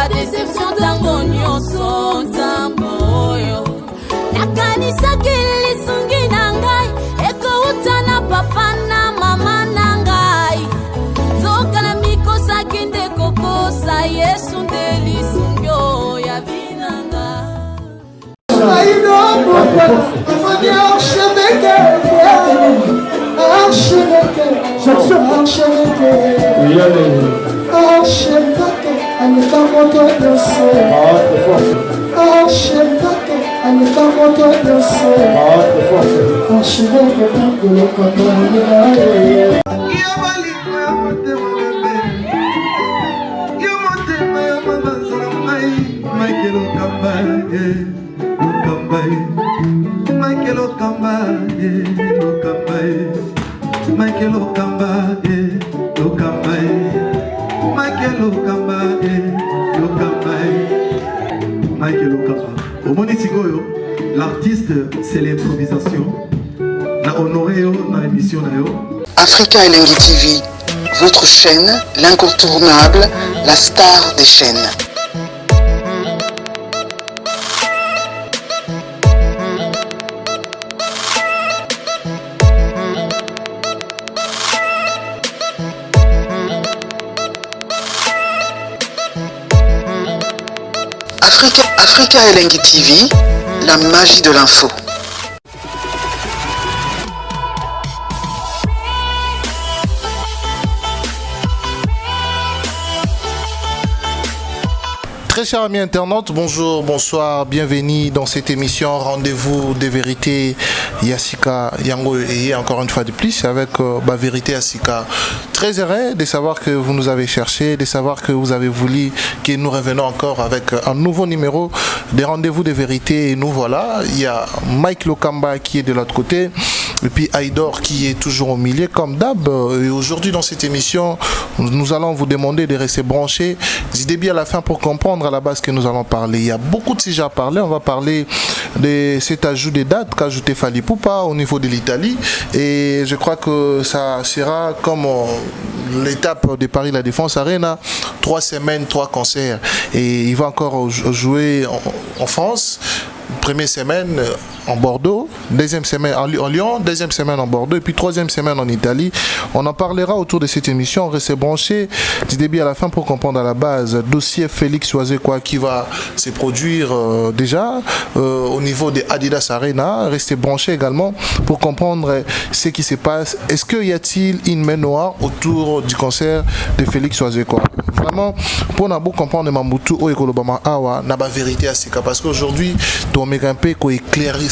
ba déception tango nyonso nzambo yo nakanisa kilisungi na ngai ekouta na papa na mama na ngai zoka na mikosa kende kokosa Yesu nde lisungi ya binanga L'artiste, c'est l'improvisation. Na honoré dans l'émission. Africa Elengi TV, votre chaîne, l'incontournable, la star des chaînes. Africa Elengi TV, la magie de l'info. Très chers amis internautes, bonjour, bonsoir, bienvenue dans cette émission Rendez-vous des vérités. Yassika Yango et encore une fois de plus avec Vérité Yassika. Très heureux de savoir que vous nous avez cherché, de savoir que vous avez voulu que nous revenons encore avec un nouveau numéro des Rendez-vous des vérités. Et nous voilà, il y a Mike Lokamba qui est de l'autre côté. Et puis Aïdor qui est toujours au milieu comme d'hab. Et aujourd'hui dans cette émission, nous allons vous demander de rester branchés. Idée bien à la fin pour comprendre à la base que nous allons parler. Il y a beaucoup de sujets à parler. On va parler de cet ajout des dates qu'a ajouté Fally Ipupa au niveau de l'Italie. Et je crois que ça sera comme l'étape de Paris La Défense Arena. 3 semaines, 3 concerts. Et il va encore jouer en France. Première semaine en Bordeaux, deuxième semaine en Lyon, deuxième semaine en Bordeaux et puis troisième semaine en Italie. On en parlera autour de cette émission. Restez branchés du début à la fin pour comprendre à la base. Dossier Félix Oazekwa qui va se produire déjà au niveau de Adidas Arena. Restez branchés également pour comprendre ce qui se passe. Est-ce qu'il y a-t-il une main noire autour du concert de Félix Oazekwa? Vraiment, pour nous comprendre Mamoutou ou Ekolobama Awa, n'a pas vérité à ce cas parce qu'aujourd'hui, on met un peu éclairer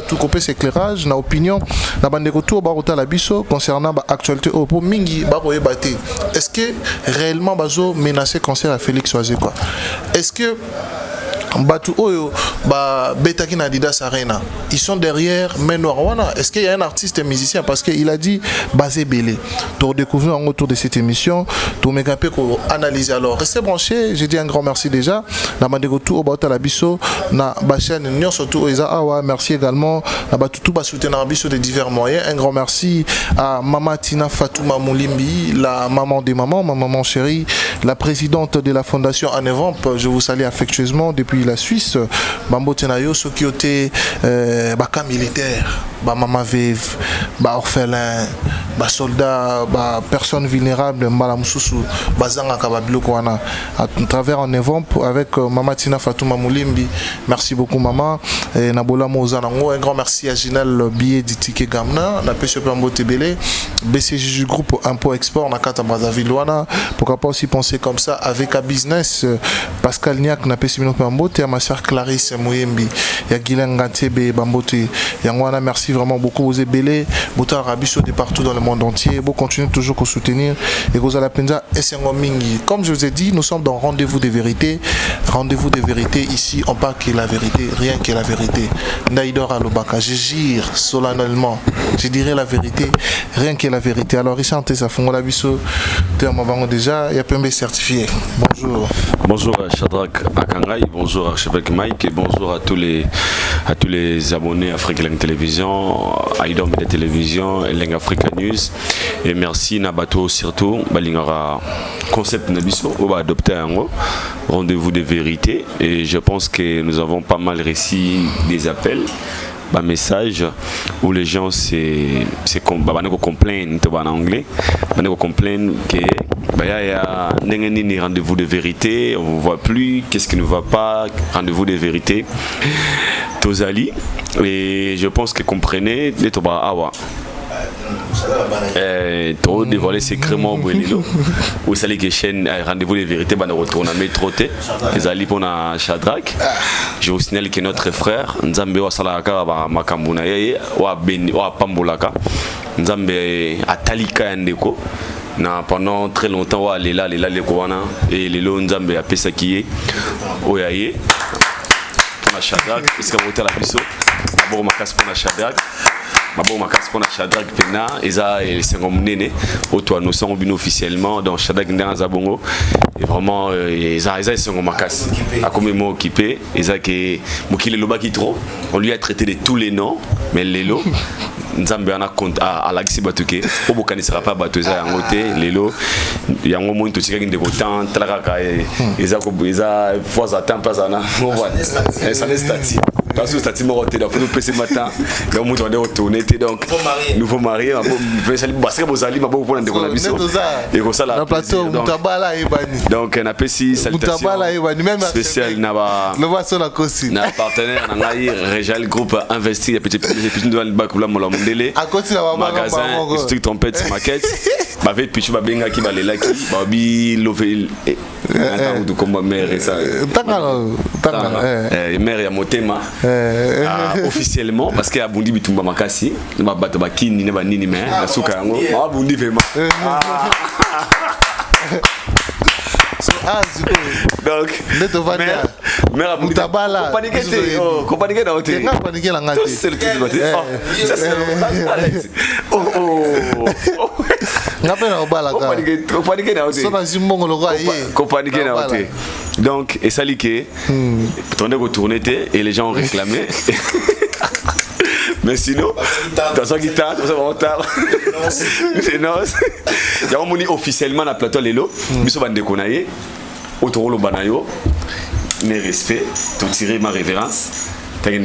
tout couper cet éclairage na opinion na bande retour barota la biso concernant l'actualité au pour mingi baroye baté. Est-ce que réellement bazo menacer concert à Félix Oazekwa? Est-ce que Batu Oyo, Betaki na Adidas Arena, ils sont derrière Menouarwana. Est-ce qu'il y a un artiste et musicien? Parce qu'il a dit Basé Belé. Pour découvrir en autour de cette émission, tout me capé pour analyser. Alors, restez branchés. Je dis un grand merci déjà. Na Mandego au Bata la Bisso, na Bachen Nyon surtout Eza Awa. Merci également. Na Batutu Basoutenant Bisso de divers moyens. Un grand merci à Mama Tina Fatouma Moulimbi, la maman des mamans, ma maman chérie, la présidente de la fondation Anevamp. Je vous salue affectueusement depuis la Suisse. Bambo Tenayo, ceux qui étaient cas militaire, maman veuve, orphelin, soldat, personne vulnérable, malamususu, bazanga kababiloko wana à travers en Evamp avec Mama Tina Fatouma Moulimbi. Merci beaucoup maman. Et Nabola Mozanango, un grand merci à Ginal Billet d'Itike Gamna, na PCP Bambo Tebele, BCJ du groupe Impôt Export, na Kata Brazzaville wana. Pourquoi pas aussi penser comme ça avec un business Pascal Niak na PCP Bambo, et à ma soeur Clarisse Mouyembi, et à Guilain Gantebe Bambote. Yangwana, merci vraiment beaucoup aux Ebélé, Bouta Rabiso de partout dans le monde entier. Vous continuez toujours à soutenir et vous allez penza Mingi. Comme je vous ai dit, nous sommes dans Rendez-vous des vérités. Rendez-vous des vérités. Ici, on parle que la vérité, rien que la vérité. Naïdor Alobaka, je jure solennellement, je dirais la vérité, rien que la vérité. Alors, Richard Tessa Fongola Biso, déjà, il y a PMBC certifié. Bonjour. Bonjour à Shadrach Akangai, bonjour à Archevêque Mike et bonjour à tous les abonnés Afrique Langue Télévision, Aïdom de Télévision, Langue Africa News. Et merci Nabato surtout, Balingara concept Nabiso, on va adopter un rendez-vous de vérité. Et je pense que nous avons pas mal réussi des appels. Un message où les gens complainent en anglais, complainent que il y a un rendez-vous de vérité, on ne voit plus, qu'est-ce qui ne va pas, rendez-vous de vérité. Tozali, et je pense que comprenez, les Toba Awa. Trop dévoilé secrètement où ça les chaînes rendez-vous de vérité on a métroté les alliés pour na Shadrach. Je vous signale que notre frère Nzambe wa salaka ba makambuna yeye wa beni wa pambolaka Nzambe atalika ndeko na pendant très longtemps wa lela le kowana et lelo Nzambe a pesa kié oyaye pour na Shadrach est-ce que vous êtes à la biso d'abord ma casse pour na Shadrach. Bon, ma casse pour la Shadrach Pena, et c'est comme néné, nous sommes officiellement dans Shadrach Ndana Zabongo, et vraiment, ils sont comme ma casse, à comme moi occupé, et ça que Mokile Loba qui trop, on lui a traité de tous les noms, mais Lelo, Nzambe ana compte à l'Axi Batuke, au Boka ne sera pas Batuza en côté, Lelo, il y a un moment où tu sais qu'il y a des votants, Talaka, et ça, fois à temps, pas ça, ça n'est statique. Parce que c'est un peu de faire PC matin, donc nous allons retourner donc nouveau marié, donc on a PC spécial na partenaire na Régal Groupe investi petit magasin Strict Trompette maquette bavait pichu babenga ki balela ki babi lovel comme mère et ça mère ya motema officiellement parce que Abundi bitumba makasi ba bato bakini ne ba nini mais na suka yango Abundi vraiment donc mère Abundi tabala compagnie na hôtel compagnie la ngati c'est le ça c'est ngapena obala ka compagnie na hôtel sona zimbongo loka ye compagnie na hôtel donc et ça liké tourner et les gens ont réclamé mais sinon dans sa guitare ça va en retard il y a un moni officiellement na plateau lelo biso bande konaye autour lo banayo mes respects tout tirer ma révérence. Merci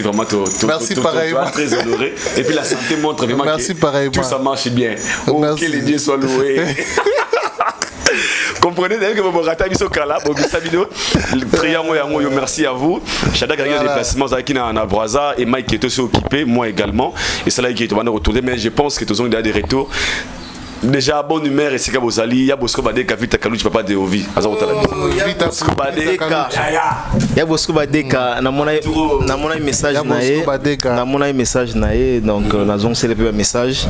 vraiment, merci pareillement. Très honoré. Et puis la santé montre vraiment que tout ça marche bien. Oh, que les dieux soient loués. Comprenez d'ailleurs que vous me ratez au Kala, merci à vous. Shadrach a gagné un déplacement à Braza et Mike est aussi occupé, moi également. Et c'est là qui est retourné, mais je pense que tous ont des retours. Déjà bon numéro et c'est que vous allez, il y a Bosco Badeka Vita Kalouchi papa de Ovi. Vita Badeka. Il y a Bosco Badeka na mona message naé donc la zone c'est le message.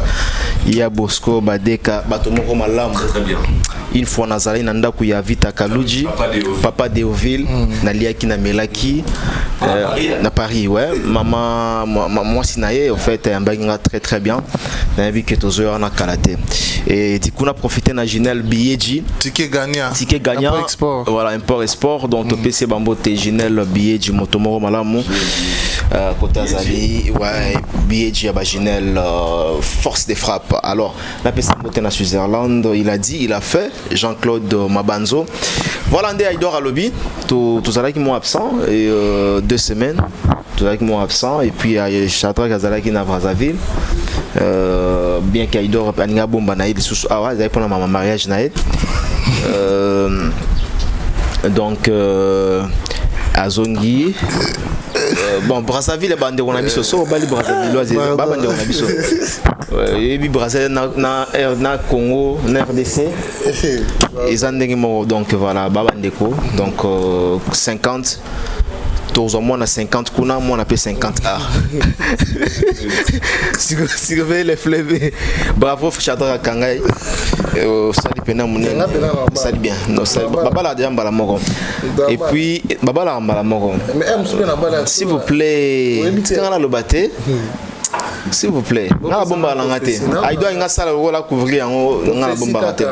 Il y a Bosco Badeka batomoko malam. Très bien. Une fois nazali nanda ku ya Vita Kalouchi papa de Oville na liaki na Melaki na Paris ouais maman moi sinaé en fait un baginga très bien. Na vu que tozo na karaté. Et du coup on a profité na Ginel Biyeji ticket gagnant import export. Voilà import export donc PC Bambote Ginel Biyeji motomoro malamu Kota Zali ouais Biyeji à Ginel force de frappe. Alors la PC Bambote na Switzerland il a fait Jean-Claude Mabanzo voilà ndé Aïdor à lobby tout ça qui m'ont absent et 2 semaines tout ça qui m'ont absent et puis Shadrach Azalaki na Brazzaville bien qu'Aïdor Aninga Bomba Naïd sous ah ouais pour ma mariage Naïd donc Azongi bon Brazzaville bande on a mis so bali Brazzaville bande on a mis so et puis Brazzaville na Congo na RDC ils ont donc voilà babandeko donc 50 au moins on a 50 kuna moi on appelle 50 A. Si vous voulez les fleuves bravo Shadrach Akangai ça dépend mon ça bien non ça baba la déjà mbala moko et puis baba la mbala moko s'il vous plaît quand on a le batté S'il vous plaît. Nga bomba la ngate. Aido nga sala wala couvrir yango nga bomba raté.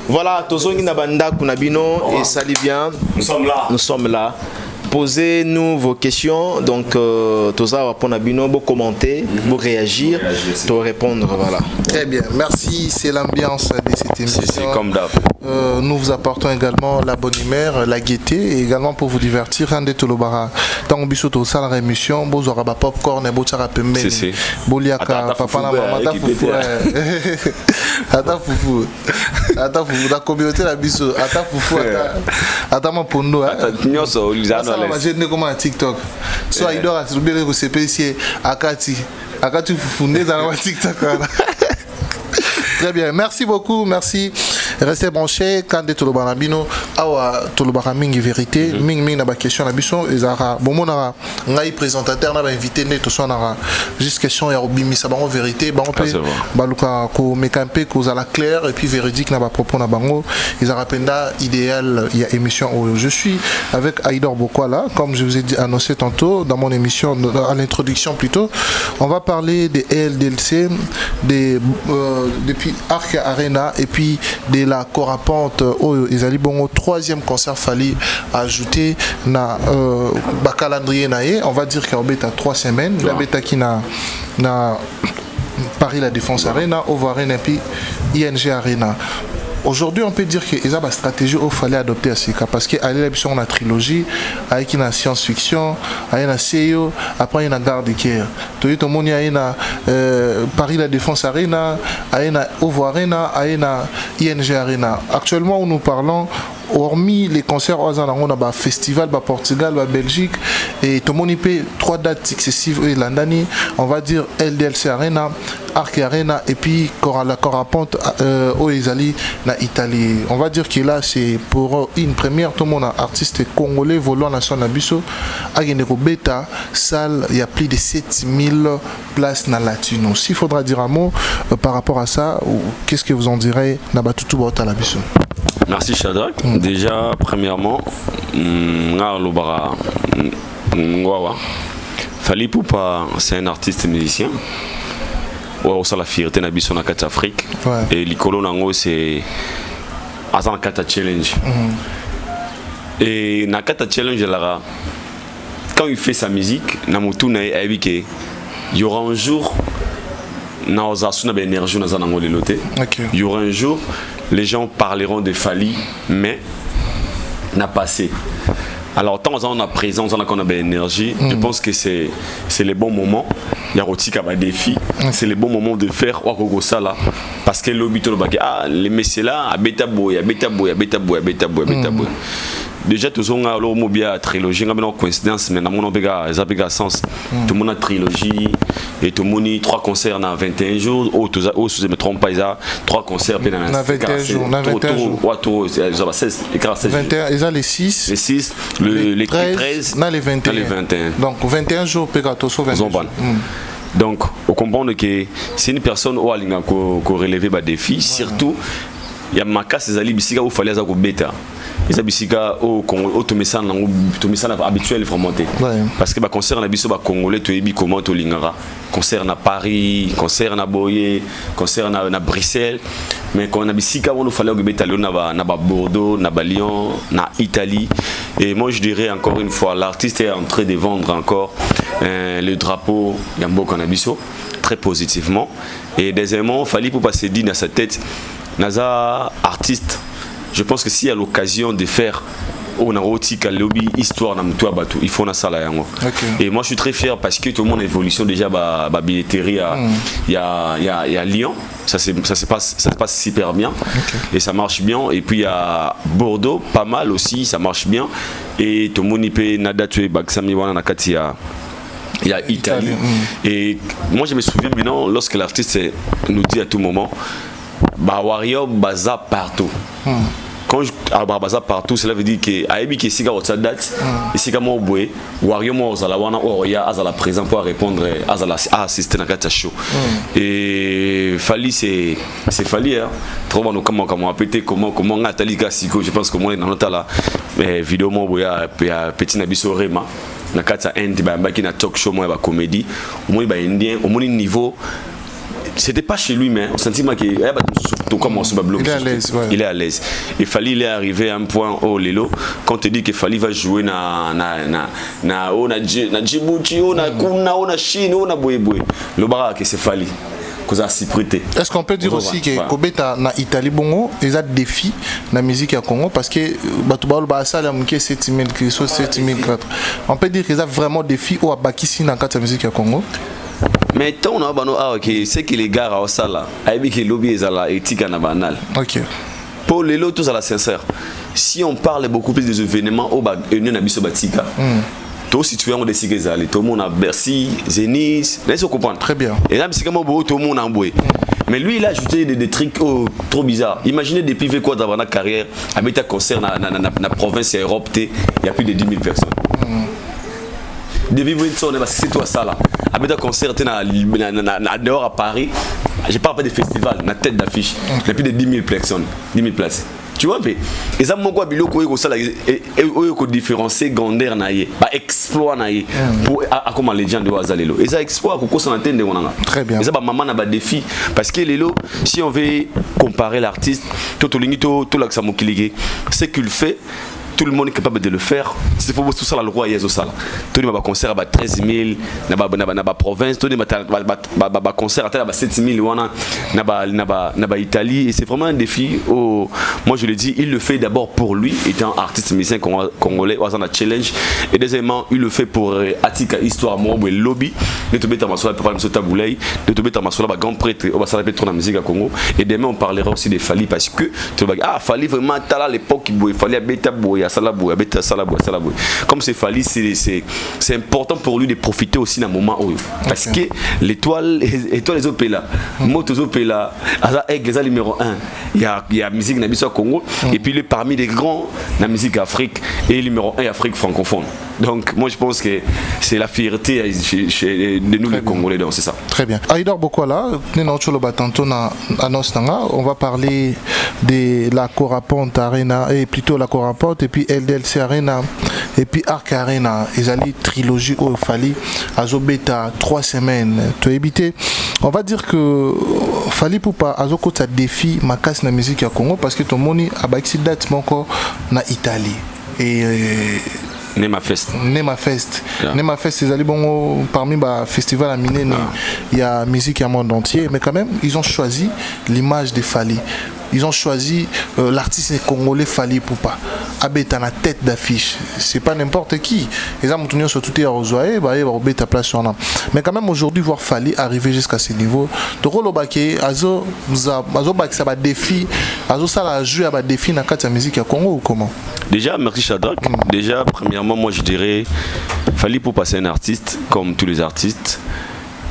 Voilà, tozongi na banda kuna bino et sali bien. Nous sommes là. Posez-nous vos questions. Donc, Toza va prendre Abino, vous commenter, vous réagir, vous répondre. Voilà. Très bien, merci. C'est l'ambiance de cette émission. C'est comme d'hab. Nous vous apportons également la bonne humeur, la gaieté et également pour vous divertir. Rendez Tolobara. Tant que vous avez la rémission, vous aurez un popcorn et vous aurez un peu de c'est. Boliaka, papa, maman, ta foufou. Ata foufou. Ata foufou. La communauté la biso. Ata foufou. Ata ma pondo. Ata nyoso. J'ai né comme un TikTok. Soit il doit se bien que c'est payé Akati. Akati foufouné dans le TikTok. Très bien, merci beaucoup, merci. Restez branchés. Quand de Tolobarabino, awa Tolobaraming vérité, ming na ba question na bison ezara. Bon mon ara ngai présentateur na ba invité né to so na juste question ya obimi sa bango vérité, bango pe baluka ko mekampe ko za la claire et puis véridique na ba propos na bango. Ezara penda idéal il y a émission où je suis avec Aïdor Bokwala comme je vous ai dit annoncé tantôt dans mon émission à l'introduction plutôt. On va parler des LDLC depuis Arc Arena et puis de la Corapente ils allaient bon au troisième concert fallait ajouter na calendrier naé on va dire qu'il y a 3 semaines la bêta qui na Paris la Défense Arena Ovo Arena et puis ING Arena. Aujourd'hui, on peut dire que y a une stratégie qu'il fallait adopter à Sika parce qu'il y a une trilogie, avec une science-fiction, avec une CEO, après il y a une garde de guerre. Tout le monde il y a une Paris la Défense Arena, il y a une Ovo Arena, il y a une ING Arena. Actuellement, où nous parlons, hormis les concerts on a un festival au Portugal, en Belgique et tout le monde peut 3 dates successives l'année, on va dire LDLC Arena, Arc Arena et puis la Corapente au Isali na Italie. On va dire que là c'est pour une première tout le monde artiste congolais volant nation na biso a gagné au bêta salle il y a plus de 7000 places na latino. S'il faudra dire un mot par rapport à ça, qu'est-ce que vous en direz na batutu bota la biso? Merci Shadrach. Déjà, premièrement, Fally Ipupa, c'est un artiste musicien. C'est la fierté de la Kata Afrique. Et l'icône nango c'est un Kata Challenge. Et dans Kata Challenge, quand il fait sa musique, il y aura un jour, il y aura un jour, les gens parleront de Fally, mais n'a passé. Alors, tant qu'on a présence, qu'on a de l'énergie, je pense que c'est le bon moment. Il y a aussi un défi. C'est le bon moment de faire ça là. Parce que les messieurs là, à bêta boy. Déjà, tout le monde a une trilogie, une coïncidence, mais dans mon sens, tout le monde a une trilogie et tout le monde a 3 concerts dans 21 jours. Si je ne me trompe pas, il y a 3 concerts dans 21 jours. 21, ils ont les 6. Les 6, les 13, les 21. Donc 21 jours, Pegato, 21 jours. Donc, on comprend que c'est une personne qui a relevé des défis, surtout, il y a ma casse, il fallait aller bêta. Les abisika au Congo automisana habituel formaté parce que ba concert na biso ba congolais to yebi comment to lingara concert na Paris concert na Boye concert na Bruxelles mais quand on a bisika on fallait que beta na ba Bordeaux na ba Lyon na Italie et moi je dirais encore une fois l'artiste est en train de vendre encore le drapeau Yambo Canabiso très positivement et deuxièmement Fally Ipupa se dit dans sa tête naza artiste. Je pense que s'il y a l'occasion de faire histoire il faut na sala yango. Et moi je suis très fier parce que tout le monde évolution déjà ba billetterie il y a Lyon ça se passe super bien et ça marche bien et puis il y a Bordeaux pas mal aussi ça marche bien et tout le monde peut nada tuer baksami wana nakati il y a Italie et moi je me souviens maintenant lorsque l'artiste nous dit à tout moment bah Wario baza partout. Quand je baza partout, cela veut dire que Aïbi qui est si gros date, et si comme Oboué, Wario moi aux alawana Oria à la présent pour répondre à assister à la show. Et Fally c'est Fally hein. Trop bon comment péter comment Nathalie Gassiko, je pense que moi dans notre là vidéo moi Boya petit nabiso Rema. na kata Inde ba mbaki na talk show moi ba comédie au moins ba indien au moins niveau c'était pas chez lui mais on sentit que tout comme on se bloque il est à l'aise et Fally il est arrivé à un point au Lelo quand on te dit que Fally va jouer na Djibouti na Kuna na Chine na Boyeboy le barak c'est Fally. Est-ce qu'on peut dire aussi que Kobeta na Italie bongo ils a défi la musique à Congo parce que batubalo ba ça la musique 7000 Christo 7004 on peut dire qu'ils a vraiment défi au abakisi na kata musique à Congo. Mais tant on a bano ok c'est que les gars au sala aibi que lobby ezala éthique na banal. OK. Pour les lots tous à la sincère. Si on parle beaucoup plus des événements au ba union na biso batika. Si tu veux des aller tout le monde a Bercy, Zénith, laisse comprendre. Très bien. Et là c'est comme tout le monde a emboué. Mais lui il a ajouté des trucs trop bizarres. Imaginez depuis fait quoi dans la carrière, avec un concert dans la province et Europe, il y a plus de 10 000 personnes. Depuis c'est toi ça là. Avec un concert dehors à Paris, j'ai pas fait de festival, na tête d'affiche, il y a plus de 10 000 personnes, 10 000 places. Tu vois, et ça, moi, je différencier Gander naïe, exploit naïe, pour comment les gens doivent aller. Et ça, exploit, pour qu'on s'entende. Très bien. Et ça, maman a un défi. Parce que si on veut comparer l'artiste, tout ce qu'il fait, tout le monde est capable de le faire. C'est pour tout ça le roi Yezo ça. Tout le monde concert à 13 000 na province, tout le monde concert à 7 000 na Italie et c'est vraiment un défi. Moi je le dis, il le fait d'abord pour lui étant artiste musicien congolais, on a challenge et deuxièmement, il le fait pour Atika histoire moi lobby, de tomber dans ma soirée papa monsieur Taboulay, de tomber dans ma soirée grand prêtre, on va s'arrêter trop la musique à Congo et demain on parlera aussi de Fally parce que tu vas Fally vraiment à l'époque il fallait bêta boy comme c'est Fally c'est important pour lui de profiter aussi d'un moment où parce que l'étoile les opéras motos opéras aigle numéro 1 il y a musique na biso Congo et puis il est parmi les grands la musique Afrique et numéro 1 Afrique francophone donc moi je pense que c'est la fierté de nous les Congolais donc c'est ça. Très bien. Aïdor Bokola on va parler de la Coraponte Arena et plutôt la Coraponte et puis LDLC Arena et puis Arc Arena ils allaient trilogie au Fally Azobeta 3 semaines tu éviter on va dire que Fally Poupa Azoko ça défi ma casse na musique à Congo parce que ton moni a baxi date encore na Italie et Nema Fest. Yeah. Nema Fest, ils allaient bon parmi les festivals à Miné, il y a musique à monde entier, mais quand même, ils ont choisi l'image de Fally. Ils ont choisi l'artiste congolais Fally Poupa. Abeta na tête d'affiche. C'est pas n'importe qui. Ils ont tenu sur tout et Rozoé, ta place sur là. Mais quand même aujourd'hui voir Fally arriver jusqu'à ce niveau. De Rolobake, Azo Bak ça va défi, Azo ça la jouer à ba défi na kata musique à Congo ou comment? Déjà merci Shadrach. Déjà premièrement moi je dirais Fally Poupa c'est un artiste comme tous les artistes.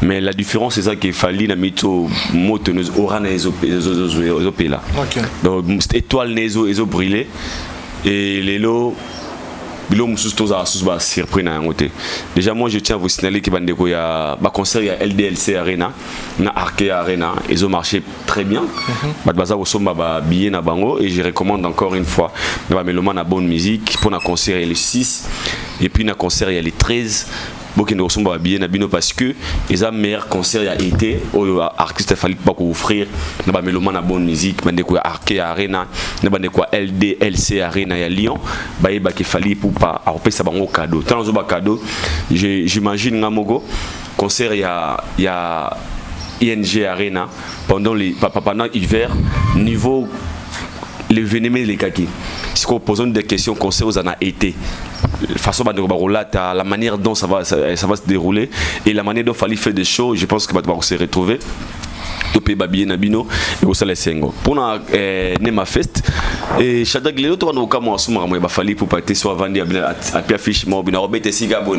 Mais la différence c'est ça qu'il Fally na mito motoneuse orana ezopela. Donc étoile nezo ezo brûlé et les lots bilo mususu toza susu ba surpris na ngote. Déjà moi je tiens à vous signaler que bandeko ya ba concert ya LDLC Arena na Arc Arena ils ont marché très bien. Ba baza osomba ba billet na bango et je recommande encore une fois ba meloma na bonne musique pour na concert il y a le 6 et puis na concert il y a le 13. Beaucoup de ressemblent bien à Bino parce que ils ont meilleur concert a été aux artistes Fally Poupa pour offrir na mélomane na bonne musique bande quoi Arc Arena na bande quoi LDLC Arena à Lyon ba que Fally Poupa a ça bango cadeau tant zo ba cadeau j'imagine ngamogo concert il y a ING Arena pendant l'hiver niveau l'événement les kaki si on pose des questions concert aux en a été façon la manière dont ça va se dérouler et la manière dont Fally fait des shows je pense que va se retrouver topé babie nabino et au sale sengo pour na Nema Fest et Shadrach lelo to wana kama wasuma mo ba Fally Poupa te so vandi a pia fiche mo bina robete sigabo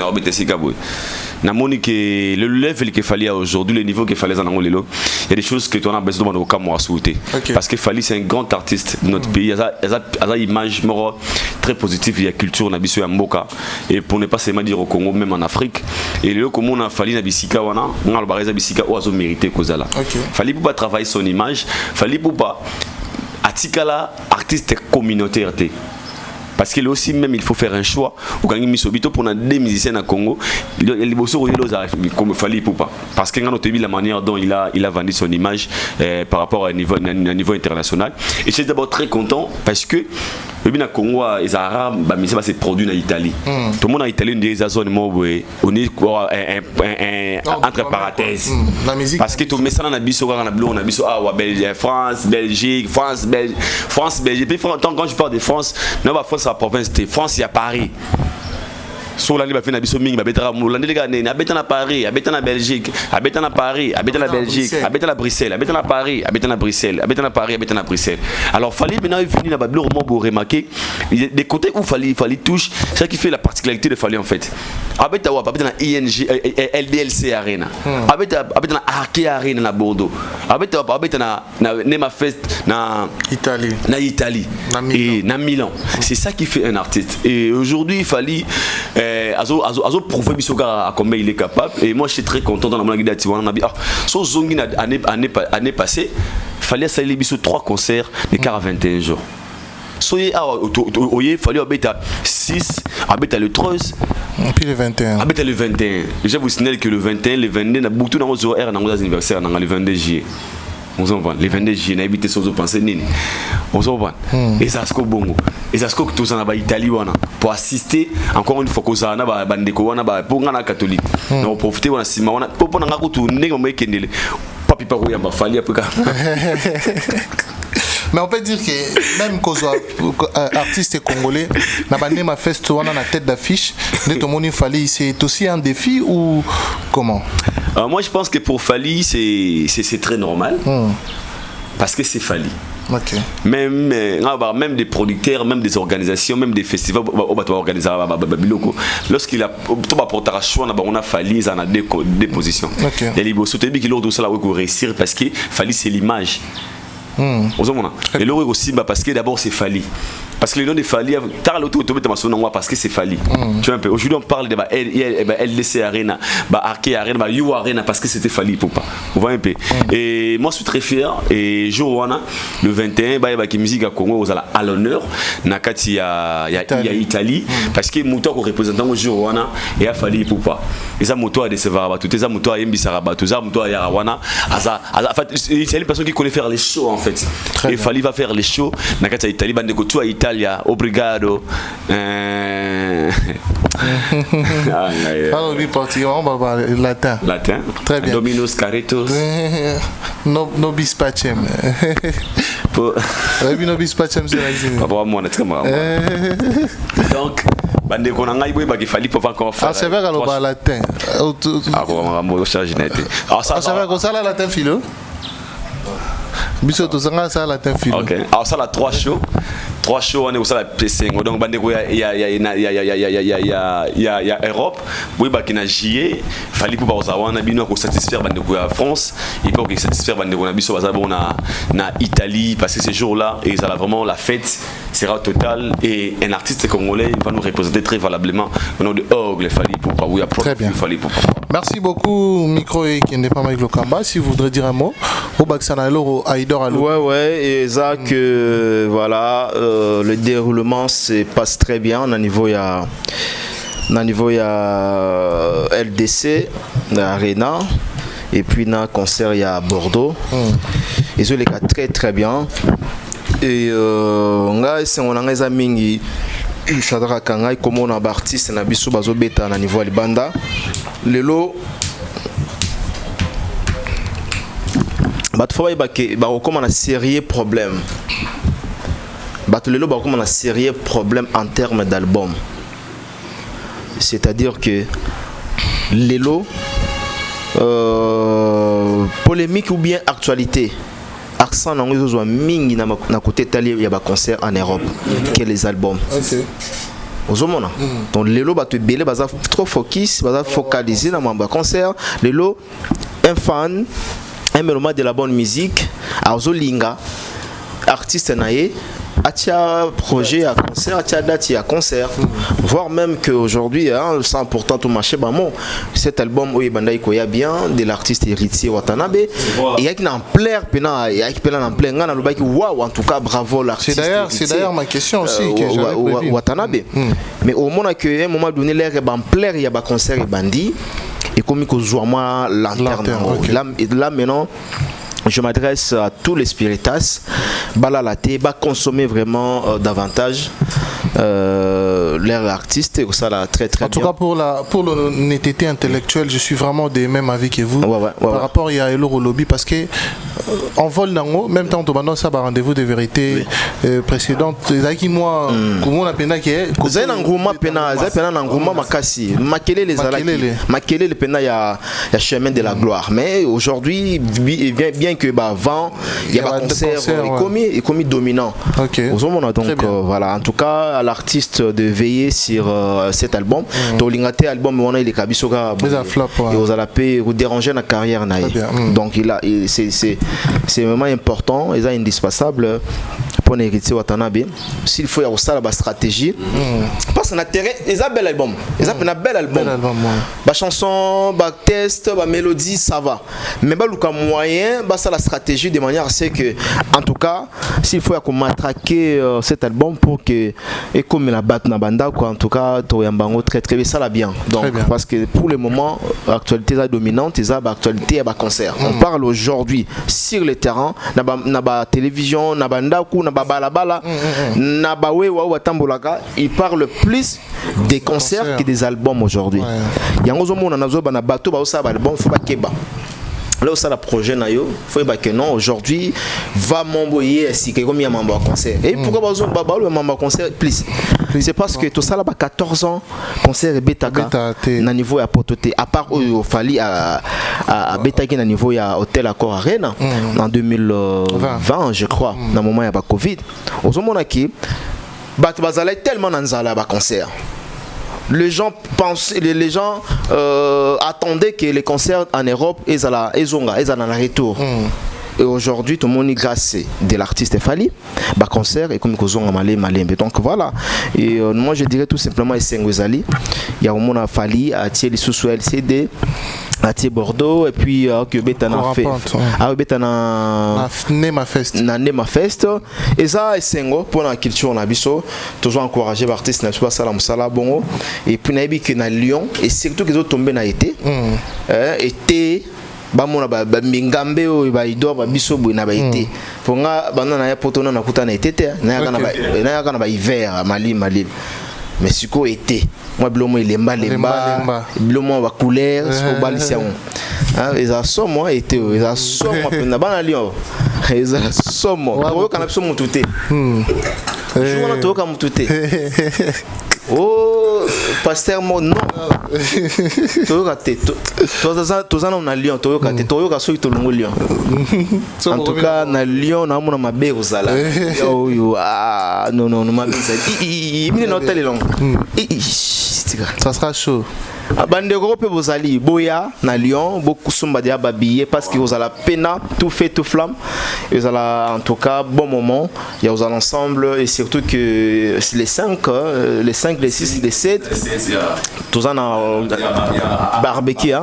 na moni que le level que Fally a aujourd'hui le niveau que Fally a lelo il y a des choses que tu as besoin de kama wasouter parce que Fally c'est un grand artiste de notre pays a image moro très positive il y a culture na biso ya mboka et pour ne pas seulement dire au Congo même en Afrique et le comme on a Fally na bisika wana ngal bareza bisika oazo mériter kozala Fally Poupa travailler son image Fally Poupa atikala artiste communautaire parce que là aussi même il faut faire un choix ou quand il sobito pour des musiciens à Congo il bosse au comme Fally Ipupa parce que quand on la manière dont il a vendu son image par rapport à un niveau international et je suis d'abord très content parce que le Congo les arabes mais c'est produit en Italie tout le monde en Italie des zone on est entre parenthèses parce que tout mais ça on a biso on a biso France Belgique France Belgique puis quand je parle de France non pas France la province de France il y a Paris sur la libre fait na biso mingi ba betara molande les gars na beta na Paris abeta na Belgique abeta na Paris abeta na Belgique abeta na Bruxelles abeta na Paris abeta na Bruxelles abeta na Paris abeta na Bruxelles alors Fally maintenant est venu na ba bleu pour remarquer des côtés où Fally touche c'est ça qui fait la particularité de Fally en fait abeta wa abeta na ING LDLC Arena abeta na Arke Arena na Bordeaux abeta na Nema Fest na Italie et na Milan c'est ça qui fait un artiste et aujourd'hui Fally azo prouver bisoka à combien il est capable et moi je suis très content dans la monnaie d'Ati on a dit so zongi année passée fallait salir biso 3 concerts de 41 jours soyez oye fallait abeta 6 abeta le 13 puis le 21 abeta le 21 je vous signale que le 21 le 22 na beaucoup dans nos horaires dans nos anniversaires dans le 22 juillet on s'en va les 22 juillet na habité sans penser nini on s'en va et ça ce bongo et ça ce que tout ça na ba Italie wana pour assister encore une fois que ça na ba bandeko wana ba pour ngana catholique on profiter wana sima wana pour na ngako tu ndenge mo ekendele papi pa ko ya ba Fally après mais on peut dire que même cause artiste congolais na Nema Fest on a la tête d'affiche de ton moni Fally c'est aussi un défi ou comment moi je pense que pour Fally c'est très normal parce que c'est Fally. Okay. Même des producteurs, même des organisations, même des festivals, lorsqu'il a porté à choix, on a Fally, on a des positions. Et les bosses, qui l'ont ça réussir parce que Fally c'est l'image. Et l'autre aussi parce que d'abord c'est Fally. Parce que le nom de Fally, parce que c'est Fally. Tu vois un peu. Aujourd'hui on parle de LDC Arena, Arke Arena, You Arena parce que c'était Fally Ipupa. Vous voyez un peu. Et moi je suis très fier. Et jour le 21, il y a musique à Congo à l'honneur. Nakati il y a Italie parce que Mouto représentant au jour et a Fally Ipupa. Et ça Mouto a décevoir tout ça Mouto a Yembisaraba tout ça Mouto a Yarawana. C'est une personne qui connaît faire les shows en fait. Et Fally va faire les shows. Nakati Italie bande de à Italia. Obrigado. Alors, lui, parti, on va parler latin. Latin. Très bien. Dominos Caritos. Nobis pacem. Nobis pacem, c'est la Papa, moi, on est très mal. Donc, bande qu'on a eu, il fallait pas encore faire. Ah, c'est vrai qu'elle va latin. Ah, bon, on va changer net. Ah, ça va comme ça, la latin philo. Biso to sanga ça latin philo. OK. Alors ça la 3 shows. 3 shows on est au ça la PC. Donc bandeko il y a Europe, oui ba kina JE, fallait pour ba wana bino ko satisfaire bandeko à France, et pour que satisfaire bandeko na biso ba na Italie parce que ces jours-là et ça vraiment la fête sera totale et un artiste congolais va nous représenter très valablement au nom de Ogle Fally Ipupa. Oui, très bien. Fally Ipupa. Merci beaucoup micro et qui n'est pas avec le combat si vous voudrez dire un mot au Baksana Loro Aïdor Allo. Ouais et ça que voilà le déroulement se passe très bien au niveau il y a LDC Arena et puis dans concert il y a Bordeaux et ça les cas très très bien et on a les amis Chadra Kangai comme on a artiste na biso bazo beta na niveau libanda lelo batfoi ba comme on a sérieux problème lelo ba comme on a sérieux problème en termes d'album, c'est-à-dire que lelo polémique ou bien actualité accent na ngozo mingi na côté tali il y a ba concert en Europe que les albums. Ozomona. Donc lelo ba te belé baza trop focus, baza focaliser dans mon concert. Lelo un fan, un mélomane de la bonne musique, azolinga artiste naé atia projet à concert, atia date à concert, voire même qu'aujourd'hui, hein, c'est important tout marché, cet album où il y a bien de l'artiste héritier Watanabe, et il y a qui en plein, il y a qui en plein, waouh, en tout cas bravo l'artiste. C'est d'ailleurs ma question aussi Watanabe. Mais au moment que un moment donné l'air est en plein, il y a un concert et bandit et comme il joue moi lanterne. Là maintenant je m'adresse à tous les spiritas, balalaté, consommer vraiment davantage l'air artiste et ça là très très bien. En tout cas pour l'honnêteté intellectuelle, je suis vraiment des mêmes avis que vous par rapport à Eloro Lobby parce que en vol nango même temps on ça rendez-vous de vérité précédente qui moi comment on appelle que zai nguma pena nguma makasi makele les alaki makele le pena ya chemin de la gloire mais aujourd'hui bien que avant il y a un concert commis dominant. Donc voilà en tout cas à l'artiste de veiller sur cet album tolingate album on a il est kabisoka et aux alapé vous déranger la carrière naïe donc c'est vraiment important et ça indispensable pour héritier Watanabe s'il faut y avoir ça la stratégie parce qu'on a terrain ils a bel album ils a un bel album ba chanson ba test ba mélodie ça va mais ba luka moyen ba ça la stratégie de manière à ce que en tout cas s'il faut qu'on matraquer cet album pour que et comme la batte na banda quoi en tout cas to yambango très bien ça la bien donc parce que pour le moment l'actualité est dominante et ça l'actualité est ba concert on parle aujourd'hui sur le terrain na ba télévision na banda ku na ba balabala na ba we wa tambolaka il parle plus des concerts que des albums aujourd'hui yango zo mona nazo ba na bato ba ça ba album faut pas keba. Là où ça le projet nayo, faut que non aujourd'hui va m'envoyer si comme il y a membre concert. Et pourquoi le membre concert plus c'est parce que tout ça là 14 ans concert betaka na niveau à pototé à part au fali à betaki na niveau à hôtel Accor Arena en 2020 je crois dans moment il y a pas Covid. Aux moments qui bazala tellement dans nzala ba concert. Les gens attendaient que les concerts en Europe ils ont un retour. Et aujourd'hui tout le monde est grâce de l'artiste Fali bah concert et comme ils ont malé donc voilà et moi je dirais tout simplement Essengwezali il y a au monde Fali à Thiel sous LCD à Thiel Bordeaux et puis que Betana fait Betana Nema Fest et ça Essengo pour la culture on a biso toujours encourager l'artiste n'a pas ça la musala bongo et puis nabi que na Lyon et surtout qu'ils ont tombé na été été bamona ba mingambe o ba ido ba biso bu na ba été ponga bana na ya poto na kuta na été na ya kana ba hiver mali mais siko été moi blomo lemba blomo ba couleur so balisia on ils a so moi été ils a so moi na bana lion ils a so moi to kana so mututé je wana to ka mututé oh pasteur mon non toza na Lyon toyoka soki tolongo Lyon en tout cas na Lyon na mona mabe ozala oyo non mabisa mine na hôtel long ça sera chaud bandeko pe bozali boya na Lyon beaucoup somba dia babiller parce que vous allez pena tout fait tout flamme et vous allez en tout cas bon moment il y a vous allez ensemble et surtout que les 5 les 6 les 7 tous en barbecue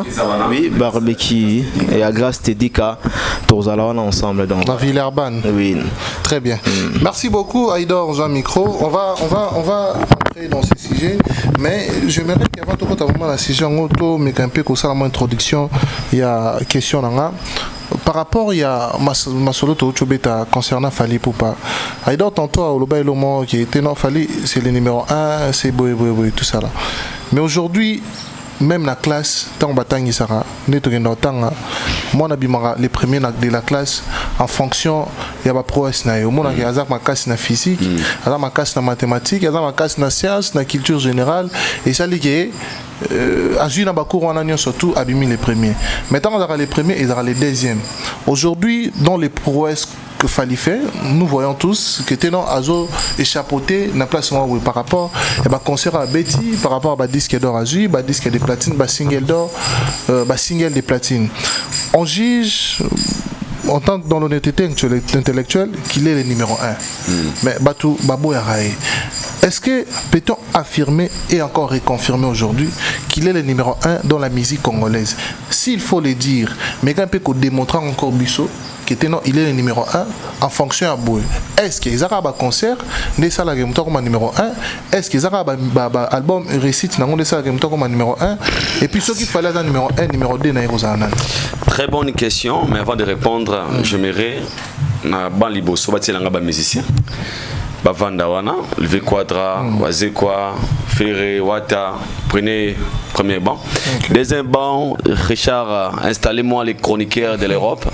oui barbecue et à grâce Tedika tous allez ensemble donc dans Villeurbanne oui très bien merci beaucoup Aïdor Jean Micro on va entrer dans ce sujet mais j'aimerais qu'avant tout la sujet en auto mais un peu comme ça la introduction il y a question là par rapport il y a ma solo to chobeta concernant Fali Poupa Aïdor tantôt au loba elomo qui était non Fali c'est le numéro 1 c'est boy tout ça là mais aujourd'hui même la classe tant batangi sara neto genda tanga moi na bimara les premiers de la classe en fonction il y a ba prouesse na yo mona ki azak makasi na physique azak makasi na mathématiques azak makasi na science na culture générale et ça lié azui na ba cours on a surtout abimi les premiers maintenant on a les premiers et on a les deuxièmes aujourd'hui dans les prouesses que Fali fait, nous voyons tous que Ténon Azo échappoté na place par rapport à concert à Betty, par rapport à disque d'or Azui, disque de platine, single d'or, single de platine. On juge en tant que dans l'honnêteté intellectuelle, qu'il est le numéro 1. Mais Batou Babo Yarae, est-ce que peut-on affirmer et encore reconfirmer aujourd'hui qu'il est le numéro 1 dans la musique congolaise? S'il faut le dire, mais quand on peut démontrer encore Bissot il est le numéro 1 en fonction à Boué. Est-ce qu'ils ont un concert comme numéro 1? Est-ce qu'ils ont un album récite comme numéro 1? Et puis ceux qui fallait un numéro 1, numéro 2, très bonne question, mais avant de répondre, j'aimerais musicien. Bavanda wana, Levé Quadra, Wazekwa, Ferré, Wata, prenez premier banc. Deuxième banc, Richard, installez-moi les chroniqueurs de l'Europe.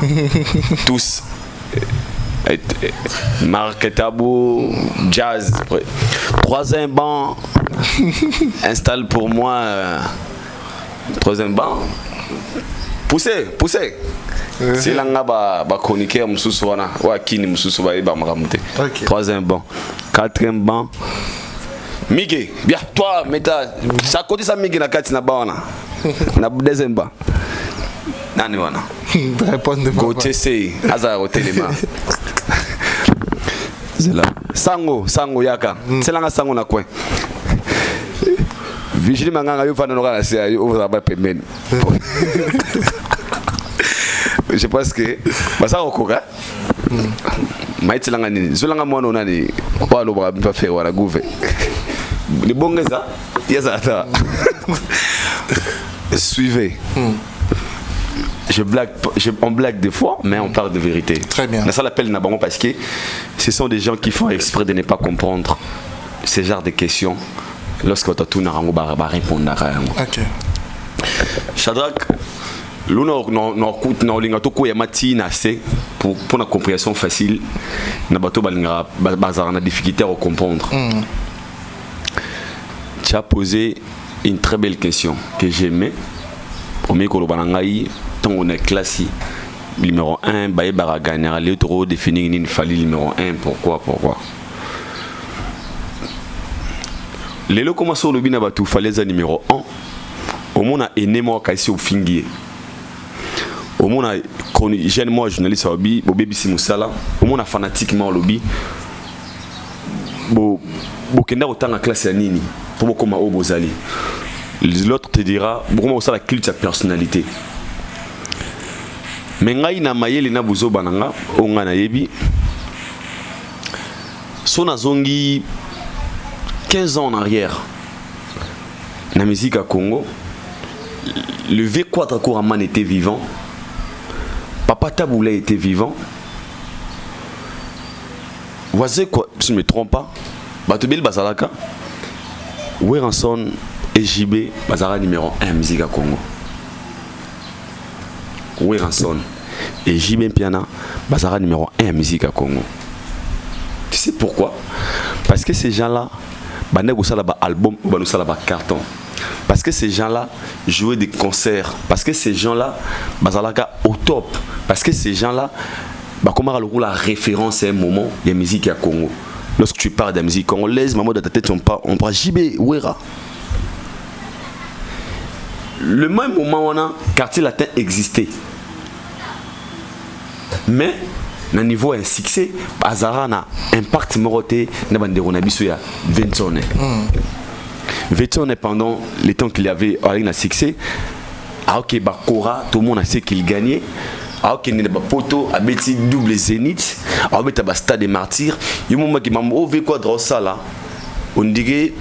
Tous. Marc Tabou, Jazz. Troisième banc, installe pour moi. Troisième banc. Poussez. C'est là que chroniqueur mususu wana wa kini mususu ba ba makamute. Troisième banc. Quatrième banc. Miguel, bien toi meta ça côté ça Miguel na kati na bawana. Na deuxième banc. Nani wana? Répondez moi. Côté c'est Azar au téléma. C'est là. Sango yaka. C'est là nga sango na coin. Vigile manganga yo fana no kana c'est yo va ba pemene. Je pense que ça au courant maïti langa nini zolanga mwana onani kwa lo ba faire wala gouve les bongeza yazata suivez. On blague des fois, mais on parle de vérité. Très bien. Ça l'appelle Nabango parce que ce sont des gens qui font exprès de ne pas comprendre ce genre de questions lorsque tu as répondre. Ok. Shadrach, pour la compréhension facile, na difficulté à comprendre. Tu as posé une très belle question que j'aimais. Premier kolobanangai, tant on est classé numéro 1, baye baragana, les trop définir une fali numéro 1. Pourquoi? Les locaux commencent au lobby n'abatou falaise numéro 1. Au monde a énormément cassé au fingier. Au monde a jeune moi journaliste au lobby, au bébé Simoussala. Au monde a fanatiquement au lobby. Bo kenda autant en classe à nini pour beaucoup ma obozali. L'autre te dira beaucoup ça la culte sa personnalité. Mais ngai na mayeli na buzo bananga onga na yebi. Son azongi 15 ans en arrière. La musique à Congo. Le V4 Kouraman était vivant. Papa Taboula était vivant. Voici quoi, si je ne me trompe pas, Batobel Bazalaka, Weranson et JB Bazara numéro 1 musique à Congo. Weranson et JB Piana Bazara numéro 1 musique à Congo. Tu sais pourquoi? Parce que ces gens-là, Banego Salaba album ou Banou Salaba carton. Parce que ces gens-là jouaient des concerts. Parce que ces gens-là, Bazalaka au top. Parce que ces gens-là, comment la référence à un moment, il y a musique à Congo. Lorsque tu parles de la musique congolaise, maman dans ta tête, on parle JB Wera. Le même moment où on a quartier latin existait. Mais, au niveau un succès, Bazara a un impact moroté dans la bande de 20 ans. 20 ans pendant les temps qu'il y avait un succès. Ah ok, Bakora, tout le monde a sait qu'il gagnait. Ah ok, il y a des poteaux, a bêti double zénith. Ah ok, il y a stade des martyrs. Il y a un moment qui m'a dit quoi de ça. On dirait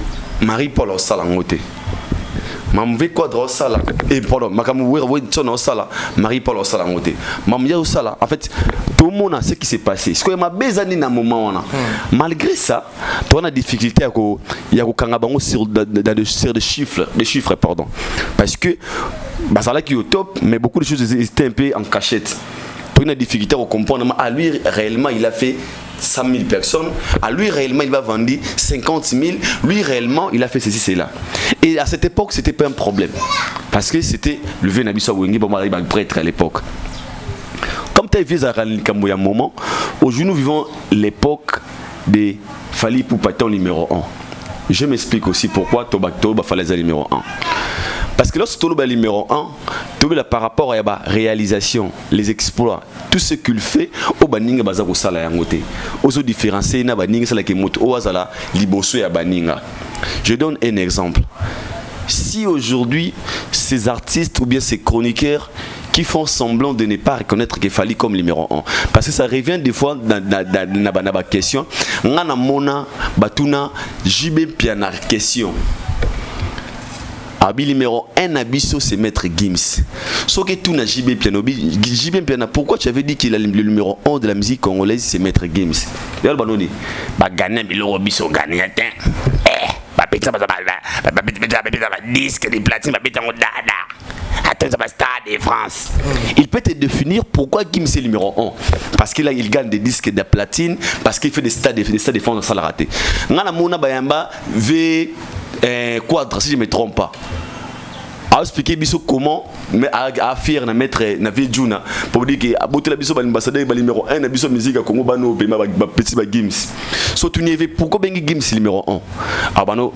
Marie-Paul au salangote. Mamve quoi de ça là et pardon makamu son sala Marie-Paul au salangote. Mamia au sala. En fait, tout le monde a ce qui s'est passé. Ce que m'a besoin d'un moment là. Malgré ça, tu as des difficultés à il y a kangabango sur des chiffres pardon. Parce que ça là qui est au top, mais beaucoup de choses étaient un peu en cachette. Tu as une difficulté à comprendre. À lui réellement il a fait 100 000 personnes, à lui réellement il va vendre 50 000, lui réellement il a fait ceci, cela. Et à cette époque c'était pas un problème, parce que c'était le vieux Nabi Wengi, bon mari prêtre à l'époque. Comme tu as vu un moment, aujourd'hui nous vivons l'époque des Fali Poupaton numéro 1. Je m'explique aussi pourquoi Tobacto Bafalaza numéro 1. Parce que lorsque tu es numéro 1, tu es par rapport à la réalisation, les exploits, tout ce qu'il fait, au baninga baza ko sala yangote. Ozo différencier na baninga sala ke moto o azala liboso ya baninga. Je donne un exemple. Si aujourd'hui ces artistes ou bien ces chroniqueurs qui font semblant de ne pas reconnaître qu'il fallait comme numéro 1. Parce que ça revient des fois dans la question. Ngana mona batuna jibe piana question. Abi numéro 1 abisso c'est Maître Gims. Sauf que tout n'a JB Piano. JB Piano, pourquoi tu avais dit qu'il a le numéro 1 de la musique congolaise, c'est Maître Gims? Regarde Banoni. Bah gagner biloko biso gagner atteint. Bah péta bah disque des platines bah péta dada. Attends ça va Stade de France. Il peut te définir pourquoi Gims est le numéro 1. Parce qu'il il gagne des disques de platine, parce qu'il fait des stades de France sans la rater. Ngana mona bayamba v Quadra, si je ne me trompe pas. A expliqué comment mais à faire na mettre na Vejuna pour dire que aboté la biso l'ambassadeur numéro 1 na biso musique à Congo bano pe ma petit ba Gims. So tu n'y pourquoi bengi Gims numéro 1. Ah bano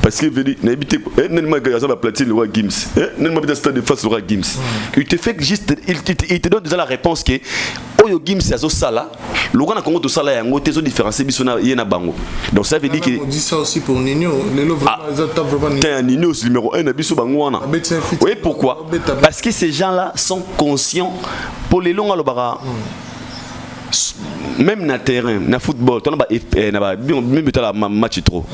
parce qu'il veut dire n'habite n'imma gaza la platine le roi Gims. N'imma habite stade de face le roi Gims. Il te fait juste il te donne déjà la réponse que Oyo Gims azo sala le roi na Congo to sala yango te zo différencier biso na yena bango. Donc ça veut dire que on dit ça aussi pour Nino, Lelo vraiment t'es un Nino numéro 1 na biso bango wana. Oui, pourquoi? Parce que ces gens-là sont conscients pour les longs à l'obara. Même na terrain, na football, tu as même la match trop.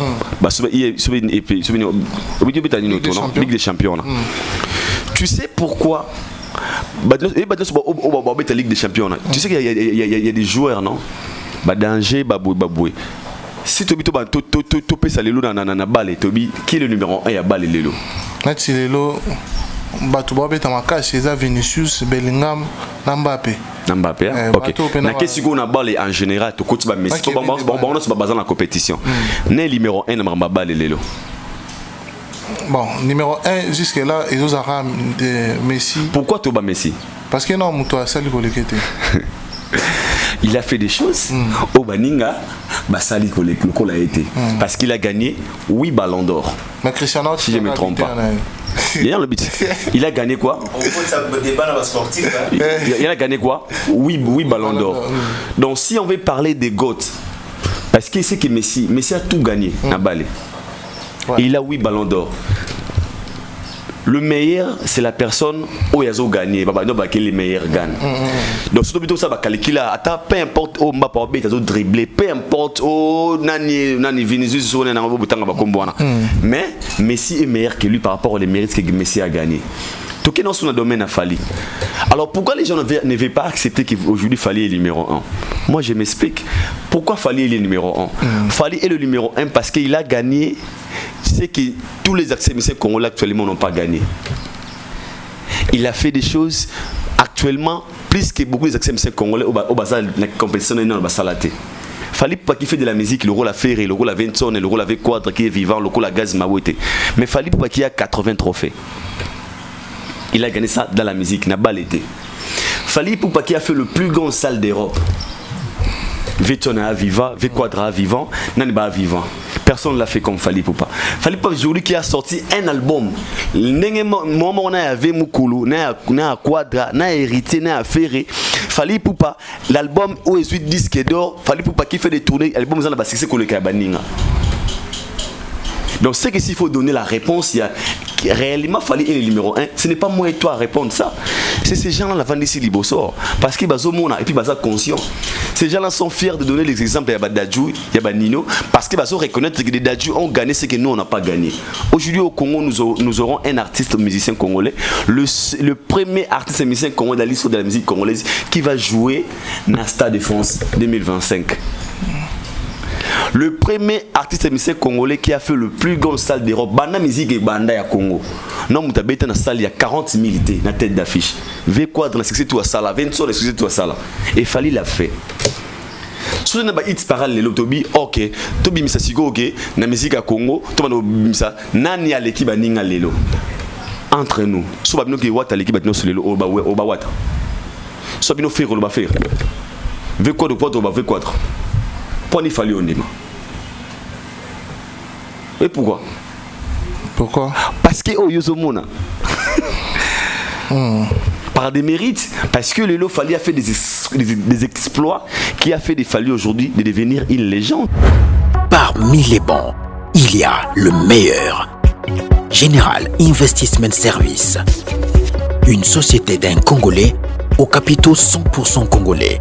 Ligue des champions. Tu sais pourquoi? Ligue des champions. Tu sais qu'il y a des joueurs, non? Danger, baboué. Si tu as ça lelo na balle, qui est le numéro 1 à balle lelo? Lelo Batouba Tamaka, César Vinicius, Bellingham, Mbappé. Mbappé, ok. Na qu'est-ce qu'on a balle en général, tu coûtes pas Messi. On se base dans la compétition. Né numéro 1 na balle lelo. Bon, numéro 1 jusque là, ils ont de Messi. Pourquoi tu bats Messi? Parce que non, Moutoua, ça lui il a fait des choses au Baninga, Basali Koleko l'a été. Parce qu'il a gagné 8 ballons d'or. Mais Cristiano, si je ne me trompe pas. Il a gagné quoi? Il a gagné quoi? 8 ballons d'or. Donc si on veut parler des GOAT, parce que c'est que Messi a tout gagné à Balé. Il a 8 ballons d'or. Le meilleur, c'est la personne où ils ont gagné. Les meilleurs gagnent. Donc, surtout ça, peu importe où Mbappé a dribblé, peu importe où Nani Vinicius, mais Messi est meilleur que lui par rapport aux mérites que Messi a gagné. Tout ce qui est dans le domaine a fallu. Alors pourquoi les gens ne veulent pas accepter qu'aujourd'hui Fally est le numéro 1? Moi je m'explique. Pourquoi Fally est le numéro 1? Fally est le numéro 1 parce qu'il a gagné ce que tous les actionnaires congolais actuellement n'ont pas gagné. Il a fait des choses actuellement plus que beaucoup des actionnaires congolais au bazar de la compétition dans le basalaté. Fally pas qui fait de la musique, le rôle à faire, le rôle à Vincent, le rôle avec Quadra qui est vivant, le rôle à Gaz Mawete. Mais Fally pas qui a 80 trophées. Il a gagné ça dans la musique, n'a pas l'été. Fally Poupa qui a fait le plus grand salle d'Europe. Vetona vivant, Quadra vivant, Naniba vivant. Personne ne l'a fait comme Fally Poupa. Fally Poupa aujourd'hui qui a sorti un album. Moment on avait Mukulu, na Quadra, na hérité, na Ferré. Fally Poupa, l'album où est 8 disques d'or. Fally Poupa qui fait des tournées, l'album dans la c'est le Kabaninga. Donc c'est que s'il faut donner la réponse, il y a réellement Fally est le numéro 1. Ce n'est pas moi et toi à répondre ça. C'est ces gens-là la vendent ici Libosor. Parce qu'ils sont et puis ils sont conscients. Ces gens-là sont fiers de donner les exemples. Il y a Dadju, il y a Nino. Parce qu'ils vont reconnaître que les Dadju ont gagné ce que nous on n'a pas gagné. Aujourd'hui au Congo, nous aurons un artiste musicien congolais. Le premier artiste musicien congolais dans l'histoire de la musique congolaise qui va jouer dans le Stade de France 2025. Le premier artiste musicien congolais qui a fait le plus grand salle d'Europe, Banda Musique et Banda ya Congo. Non, vous avez dans la salle, il y a 40 militaires dans la tête d'affiche. V Quadra, la succès tout à sala, 20 sur la succès tout à sala. Et Fally l'a fait. Si vous avez un hit parallèle, Tobi, ok, Tobi Misa Sigo, ok, la musique à Congo, Tobi Misa, Nani à l'équipe à Ninga Lelo. Entre nous, si vous avez un hit à l'équipe à Ninga Lelo, Oba Wata. Si vous avez un faire, Oba faire. V Quadra, Oba V Quadra. Pourquoi il fallait au Nima? Et pourquoi? parce que Oyozomona. Par des mérites, parce que Lelo Fali a fait des exploits qui a fait des Fali aujourd'hui de devenir une légende. Parmi les bons, il y a le meilleur. Général Investment Service. Une société d'un Congolais aux capitaux 100% congolais.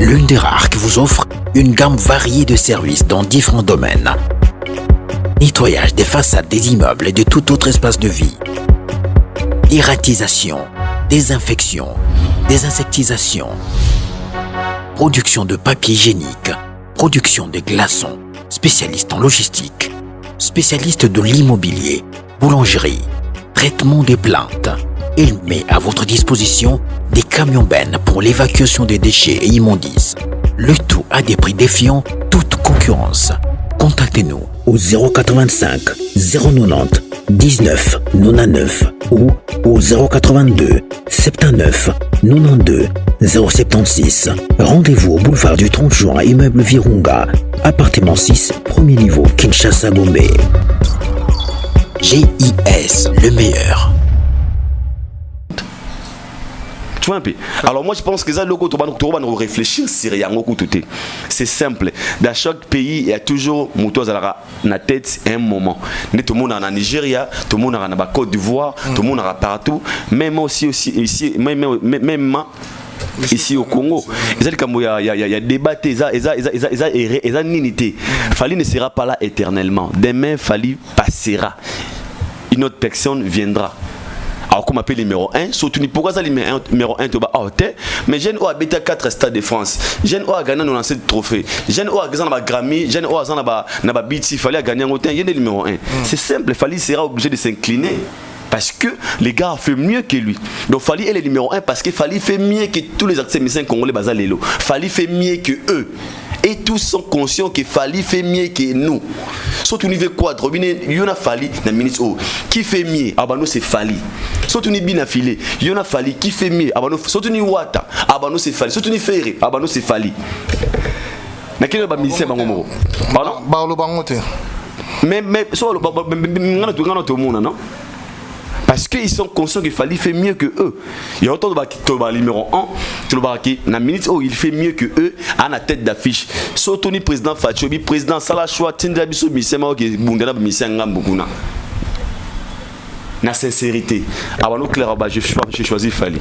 L'une des rares qui vous offre une gamme variée de services dans différents domaines. Nettoyage des façades des immeubles et de tout autre espace de vie. Dératisation, désinfection, désinsectisation. Production de papier hygiénique, production de glaçons, spécialiste en logistique, spécialiste de l'immobilier, boulangerie, traitement des plaintes. Il met à votre disposition des camions-bennes pour l'évacuation des déchets et immondices. Le tout à des prix défiant toute concurrence. Contactez-nous au 085 090 19 99 ou au 082 79 92 076. Rendez-vous au boulevard du 30 juin, immeuble Virunga, appartement 6, premier niveau, Kinshasa, Gombe. GIS, le meilleur. Tu vois un peu. Alors moi je pense que ça le côté on réfléchir sur rien au côté. C'est simple. Dans chaque pays il y a toujours motos à la tête à un moment. Tout le monde en Nigeria, tout le monde en Côte d'Ivoire, tout le monde en partout. Même aussi ici même ici au Congo, il y a débat, il y a unité. Fali ne sera pas là éternellement. Demain, Fali passera. Une autre personne viendra. Alors, comme appelle numéro 1, surtout pourquoi ça numéro 1 tu vas mais jeune a habité à 4 stades de France. Jeune a gagné nos lancers de trophées. Jeune a gagné na Grammy, jeune a gagné na BT, il fallait gagner un autre, il y a le numéro 1. C'est simple, Fali sera obligé de s'incliner. Parce que les gars ont fait mieux que lui. Donc Fali est le numéro 1 parce que Fali fait mieux que tous les artistes musiciens congolais basés Lelo. Fali fait mieux que eux. Et tous sont conscients que Fali fait mieux que nous. Surtout au niveau quadre, il y a Fali dans ministre qui fait mieux. Ah bah nous c'est Fali. Surtout ni bien affilé, il y a Fali qui fait mieux. Ah bah nous surtout ni Wata. Ah bah nous c'est Fali. Surtout ni Ferré. Ah bah nous c'est Fali. Mais quel est le musicien bango? Pardon? Baolo bangote. Mais so le non? Parce qu'ils sont conscients qu'il fallait faire mieux que eux. Il y a autant de numéro 1, tu le vois qui, dans minute où il fait mieux que eux, à la tête d'affiche. Surtout le président Fachobi, président Salachua, Tindabiso, Misema, qui Bundela, Misanga, Bukuna. La sincérité. Alors, nous, clair, j'ai choisi Fali.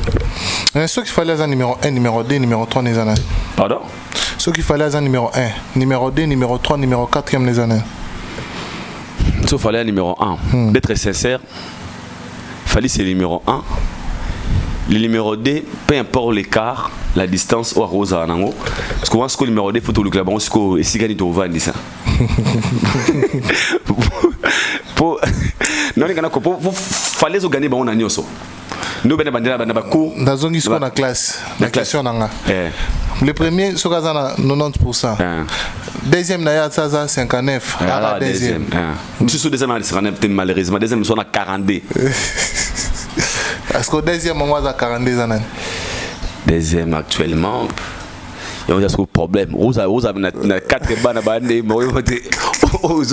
Ce qu'il fallait, c'est numéro 1, numéro 2, numéro 3, les années. Pardon? Ce qu'il fallait, c'est numéro 1, numéro 2, numéro 3, numéro 4, les années. Ce qu'il fallait, numéro 1. D'être sincère. Fali c'est le numéro 1. Le numéro 2, peu importe l'écart, la distance ou à Rosa Anango. Parce que moi, ce que le numéro 2, il faut tout le club. On se dit que c'est tout va ça. Non, il fallait gagner on a nyoso. Nous ben bandera na cours. Dans zone isko na classe. La classe nanga. Le premier sur 90%. Deuxième na ça 59. Ah deuxième. Monsieur sur deuxième malheureusement deuxième sont à 42. Est-ce que deuxième on va à 42 ans? Deuxième actuellement. Il y a un problème. Vous avez 4 bandes à bander, mais vous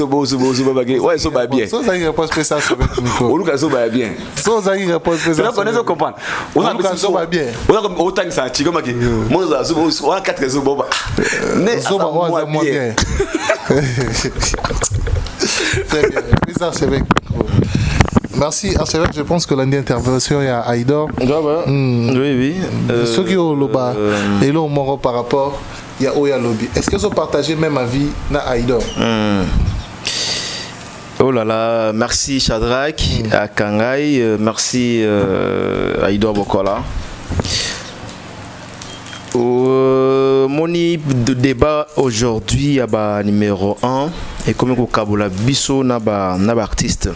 avez ouais, ça va bien. Ça, ça y réponse spéciale sur le micro. On nous va bien. Ça y réponse spéciale. On nous comprend. On a bien. On a autant que ça, tu comprends? Moi, on a 4 réseaux. Mais ça va bien. Très bien. Ça, c'est vrai. Merci, Archevêque. Je pense que l'année intervention il y a Aïdor. Oui. Ceux qui ont le bas et là, on par rapport, il y a Oya Lobby. Est-ce qu'ils ont partagé même avis na Aïdor? Oh là là, merci Shadrach, à Kangai, merci Aïdor Bokola. Moni de débat aujourd'hui à numéro 1 et comme au Kabola Bisso n'a pas artiste.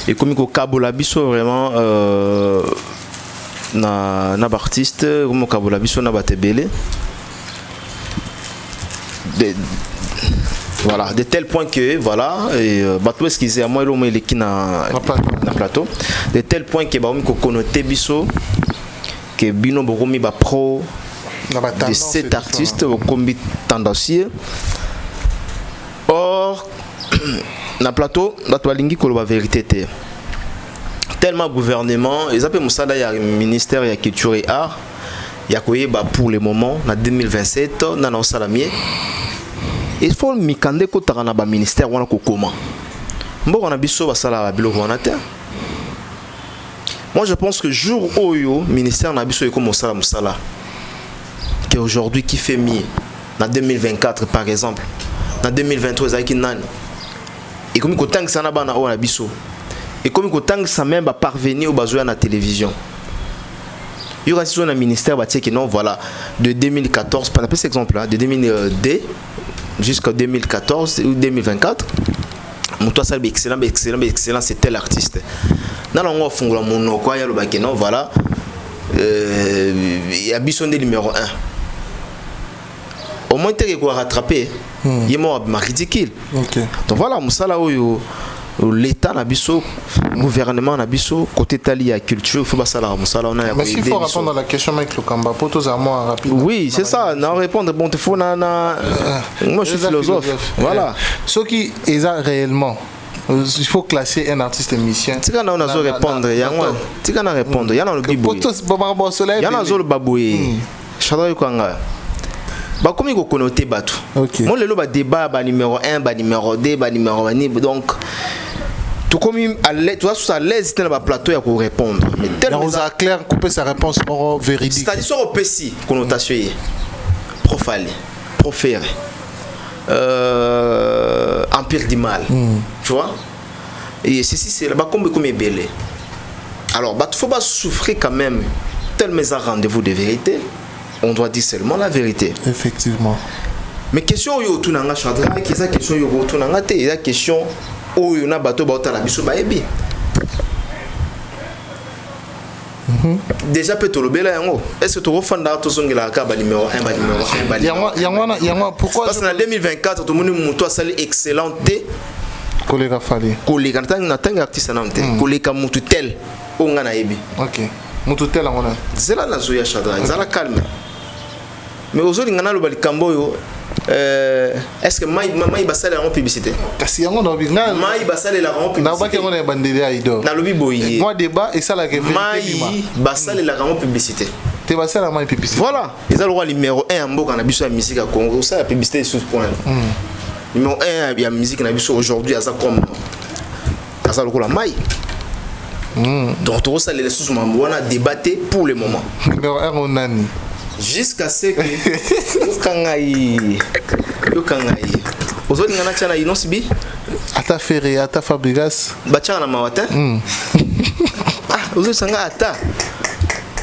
Et comme au Kabola Bisso vraiment n'a artiste, comme au Kabola Bisso n'a pas tebele. Voilà, de tel point que voilà, et bateau excusez à moi il est qui na plateau, de tel point que ba ko connoté Bisso que bino bokomi ba pro de cet artiste au combi tendancieux. Or na plateau bato balingi koloba vérité te tellement gouvernement ils appellent musala ya ministère ya culture et art ya koyeba pour le moment na 2027 na osala mieux il faut mikande ko takana ba ministère wana ko koma mboko na biso basala biloko wana te. Moi je pense que jour oyo ministère na biso eko mosala musala que aujourd'hui qui fait mieux na 2024 par exemple na 2023 ezaki nani et comme ko tangisa na bana o na biso et comme ko tangisa même ba parvenir au besoin na télévision. Il y aura aussi un ministère qui non voilà de 2014 par exemple cet exemple là de 2002 jusqu'à 2014 ou 2024 mon toi ça excellent c'était l'artiste dans l'on fungula mon quoi il y a le bac non voilà il y a besoin de numéro 1 au moins tu quoi rattraper il est mort ridicule donc voilà musala oyo l'état na biso gouvernement na biso côté tali à culture faut pas ça la musala on a mais s'il faut répondre à la question mec Lukamba pour tous à moi rapide oui c'est ça non répondre bon il faut moi je suis philosophe voilà ce qui est réellement il faut classer un artiste musicien tu quand on a répondre il y a moi tu quand on répondre il y a dans le bibo il y a dans le baboué chadoi kwanga ba comme il connaît bateau moi le ba débat ba numéro 1 ba numéro 2 ba numéro 1 donc tout comme à l'aise, tu vois, sur à l'aise, tu n'as plateau pour répondre. Mais tellement ça clair couper sa réponse pour véridique. C'est-à-dire sur au PC connotation profilé, proféré, empire du mal, tu vois. Et ceci c'est là-bas comme belé. Alors, bah, faut pas souffrir quand même. Tellement un rendez-vous de vérité, on doit dire seulement la vérité. Effectivement. Mais question yo tout nanga chadra, qui ça question yo tout nanga te, la question où il y a bateau bateau la biso baebi. Déjà peut le bela yango. Est-ce que tu refais d'art zongela ka ba numéro 1 ba numéro 1 ba yango pourquoi parce que en 2024 tout le monde muto sali excellente collègue fali collègue na tanga artiste na nte collègue mutu tel o ngana yebi. OK. Mutu tel ngona. Zela na zoya chadra, zala calme. Mais aujourd'hui ngana lo balikambo yo est-ce que Maï Bassal est en publicité? Kasi yango na bina Maï Bassal est en publicité. Na ba ke ngona bandeli aido. Na lobi boyi. Moi débat et ça la que Maï Bassal est en publicité. Te Bassal a Maï publicité. Voilà, ils ont le roi numéro 1 en mboka na biso ya musique à Congo, ça la publicité sous point. Numéro 1 il y a musique na biso aujourd'hui à ça comme à ça le ko la Maï. Donc tout ça les sous mambo on a débatté pour le moment. Numéro 1 on nani. Jusqu'à ce que yokangai ozoli ngana tchana inosibi ata ferré ata fabrigas bachana na mawata ozoli sanga ata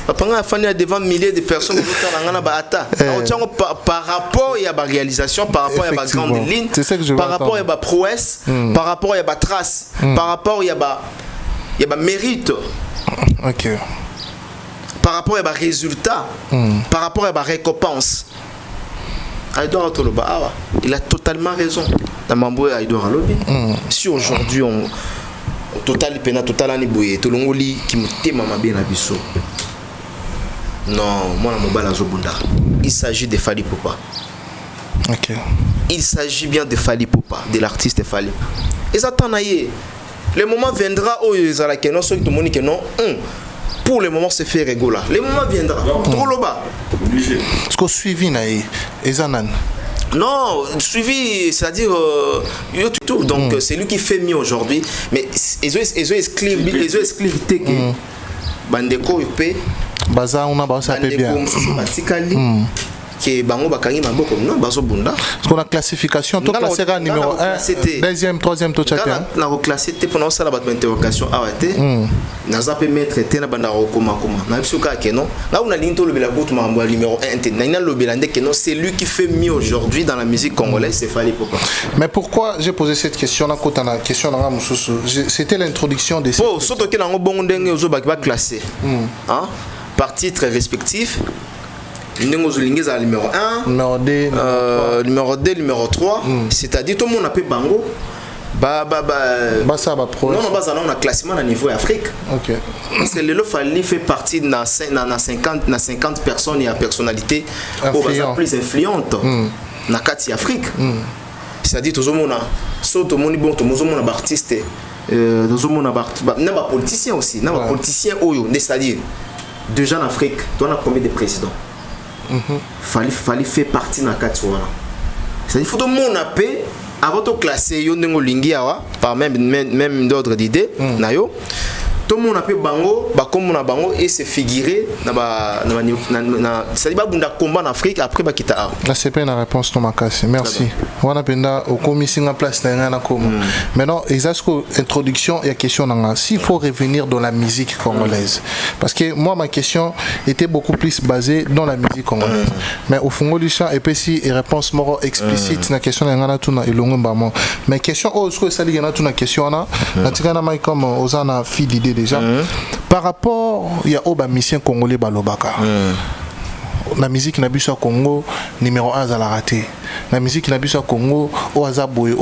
apanga afani devant milliers de personnes ozotala ngana ba ata otchango par rapport ya ba réalisation par rapport ya ba grande ligne par rapport ya ba prouesse par rapport ya ba trace par rapport ya ba mérite. OK. Par rapport à des résultats, par rapport à des récompenses. Il a totalement raison. Si aujourd'hui on total pena total aniboué, tout le monde qui me téma ma bien abisso. Non, moi la mobile à Zobunda. Il s'agit de Fally Poupa. OK. Il s'agit bien de Fally Poupa, de l'artiste Fally. Et ça t'en aille. Le moment viendra où ils ont la question, ceux qui te montrent que non. Pour le moment, c'est fait rigoler. Le moment viendra. Trop le bas. Est-ce qu'on suivi naïe Ezanan? Non, suivi, c'est-à-dire tout. Donc c'est lui qui fait mieux aujourd'hui. Mais ils ont exclusivité que Bandeko Yupe. Baza on a basé bien. Que bango bakangi maboko non bazo bunda. Parce qu'on a classification tout classé numéro 1, deuxième, troisième tout chacun. Na reclassé te pendant ça la batte interrogation awate. Na zape mettre te na banda koma koma. Na biso ka ke non. Là on a linto le belago tout mambo numéro 1 na ina le belande que non c'est lui qui fait mieux aujourd'hui dans la musique congolaise, c'est Fally Poupa. Mais pourquoi j'ai posé cette question là quand on a question na mususu, c'était l'introduction des Oh, surtout que na ngo ndenge ozo ba classé. Hein? Par titre respectif. Numéro 1, numéro 2, numéro 3, c'est-à-dire tout le monde a appelé Bango. Ça va pro. Non, on a classement à niveau Afrique. OK. Parce que le Fally fait partie de 50 personnes et à personnalité plus influente dans Kati Afrique. C'est-à-dire tout le monde a biso to moni bon to mozo mona ba artiste mozo mona ba na politicien aussi na ba politicien oyo c'est-à-dire déjà en Afrique tu as combien de présidents fallait faire partie na katwa c'est-à-dire faut tout monde paix avant de classer yo ndenge lingi awa par même d'ordre d'idée na yo tout le monde appelle bango comme on a bango et se figurer c'est-à-dire bunda combat en Afrique après ba kita là c'est pas une réponse Tomakasi merci on a penda au commission en place na comme maintenant exactement introduction et question nanga s'il faut revenir dans la musique congolaise parce que moi ma question était beaucoup plus basée dans la musique congolaise mais au fond du champ et puis si réponse moro explicite na question nanga tuna elongo mbamo mais question oh ce que ça dit na tuna question na tika na mai comme ozana fi d'idée déjà par rapport il y a oba mission congolais balobaka la musique na biso Congo numéro 1 à la raté la musique na biso Congo au Azaboy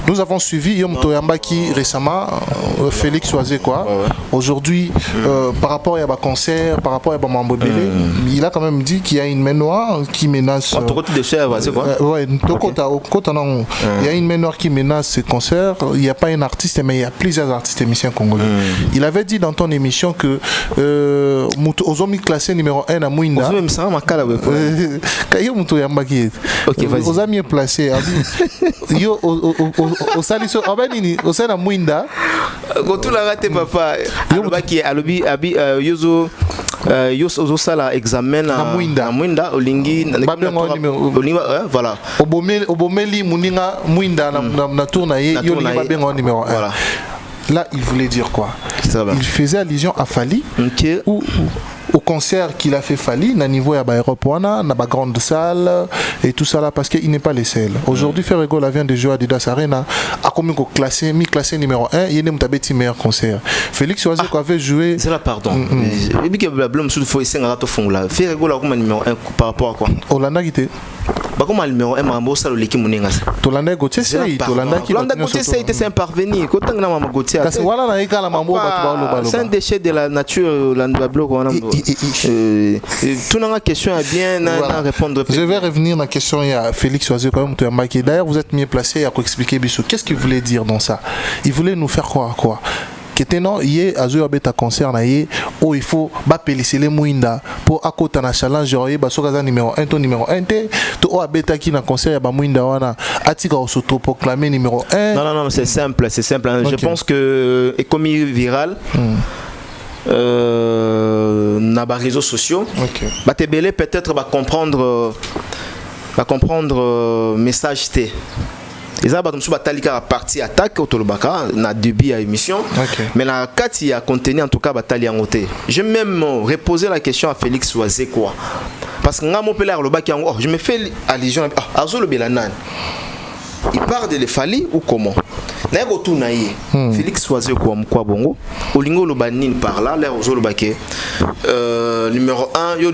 nous avons suivi Yom Toyambaki récemment Félix Oisé quoi aujourd'hui par rapport à un concert par rapport à un membre belé il a quand même dit qu'il y a une main noire qui menace il y a une main noire qui menace ce concert il n'y a pas un artiste mais il y a plusieurs artistes émissions congolais il avait dit dans ton émission que Ozomi classé numéro 1 à Mouinda ok, vas-y. Aux amis placés, yo au saliso abanini au sein à Mouinda. Quand tu l'as raté papa, alobaki alobi abi yozo yozo sala examen à Mouinda olingi voilà. Obomeli muninga Mouinda na tourna ye yo lingi babenga numéro 1. Voilà. Là, il voulait dire quoi? Il faisait allusion à Fali ou au concert qu'il a fait Fali, na niveau ya aéroport na grande salle et tout ça là parce qu'il n'est pas le seul. Aujourd'hui Ferrego la vient de jouer à Adidas Arena a combien classé numéro 1, il est m'tabeti meilleur concert. Félix Oisé qui avait joué c'est là pardon. Et puis que le blâme sous faut essayer de fond là. Ferrego là comme numéro 1 par rapport à quoi? Olanda qui était comme numéro 1 mambo ça le l'équipe moninga. Tolanda Gauthier c'est Tolanda qui c'est un parvenu. Quand on a mambo Gauthier. Parce que voilà na ika la mambo c'est un déchet de la nature l'anda bloc on a tout dans la question est bien à répondre. Je vais revenir dans la question il y a Félix Oisé quand même d'ailleurs vous êtes mieux placé à expliquer Bissou qu'est-ce qu'il voulait dire dans ça. Il voulait nous faire croire quoi que non hier azo beta concert na ye oh il faut ba pélisser les Mouinda pour akota na challenge yoye ba sokaza numéro 1 to numéro 1 te to o beta ki na concert ya ba Mouinda wana atika autoproclamé numéro 1. Non c'est simple je pense que économie virale na ba réseaux sociaux ba te belé peut-être va comprendre message T les a battu ba talika partie attaque autolobaka na début à émission mais la kati a contenu en tout cas batali en côté j'ai même reposé la question à Félix Oisé quoi parce que ngamo pela le baki oh je me fais allusion azo le belanan il parle de l'Efali ou comment na yako na ye Félix Oisé quoi bongo olingo lo banine par là l'air ozo lo baké numéro 1 yo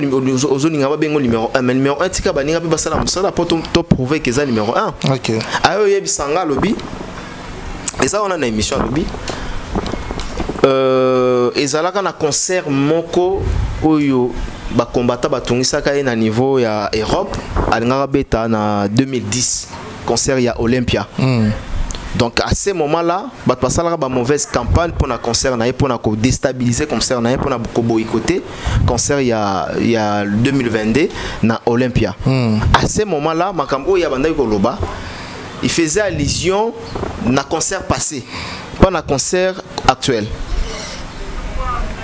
ozo ninga ba bengo numéro 1 mais numéro 1 tika baninga pe basala musala pour to prouver que ça numéro 1 OK ayo yebisanga lobi et ça on a une émission lobi ezalaka na concert moko oyo ba combattant batungisaka na niveau ya Europe alingaka beta na 2010 concert ya Olympia. Donc à ce moment-là, bah passer la mauvaise campagne pour un concert naïe pour déstabiliser concert naïe pour boycotter concert il y a 2022 na Olympia. À ce moment-là, makambo ya bandai koloba, il faisait allusion na concert passé, pas na concert actuel.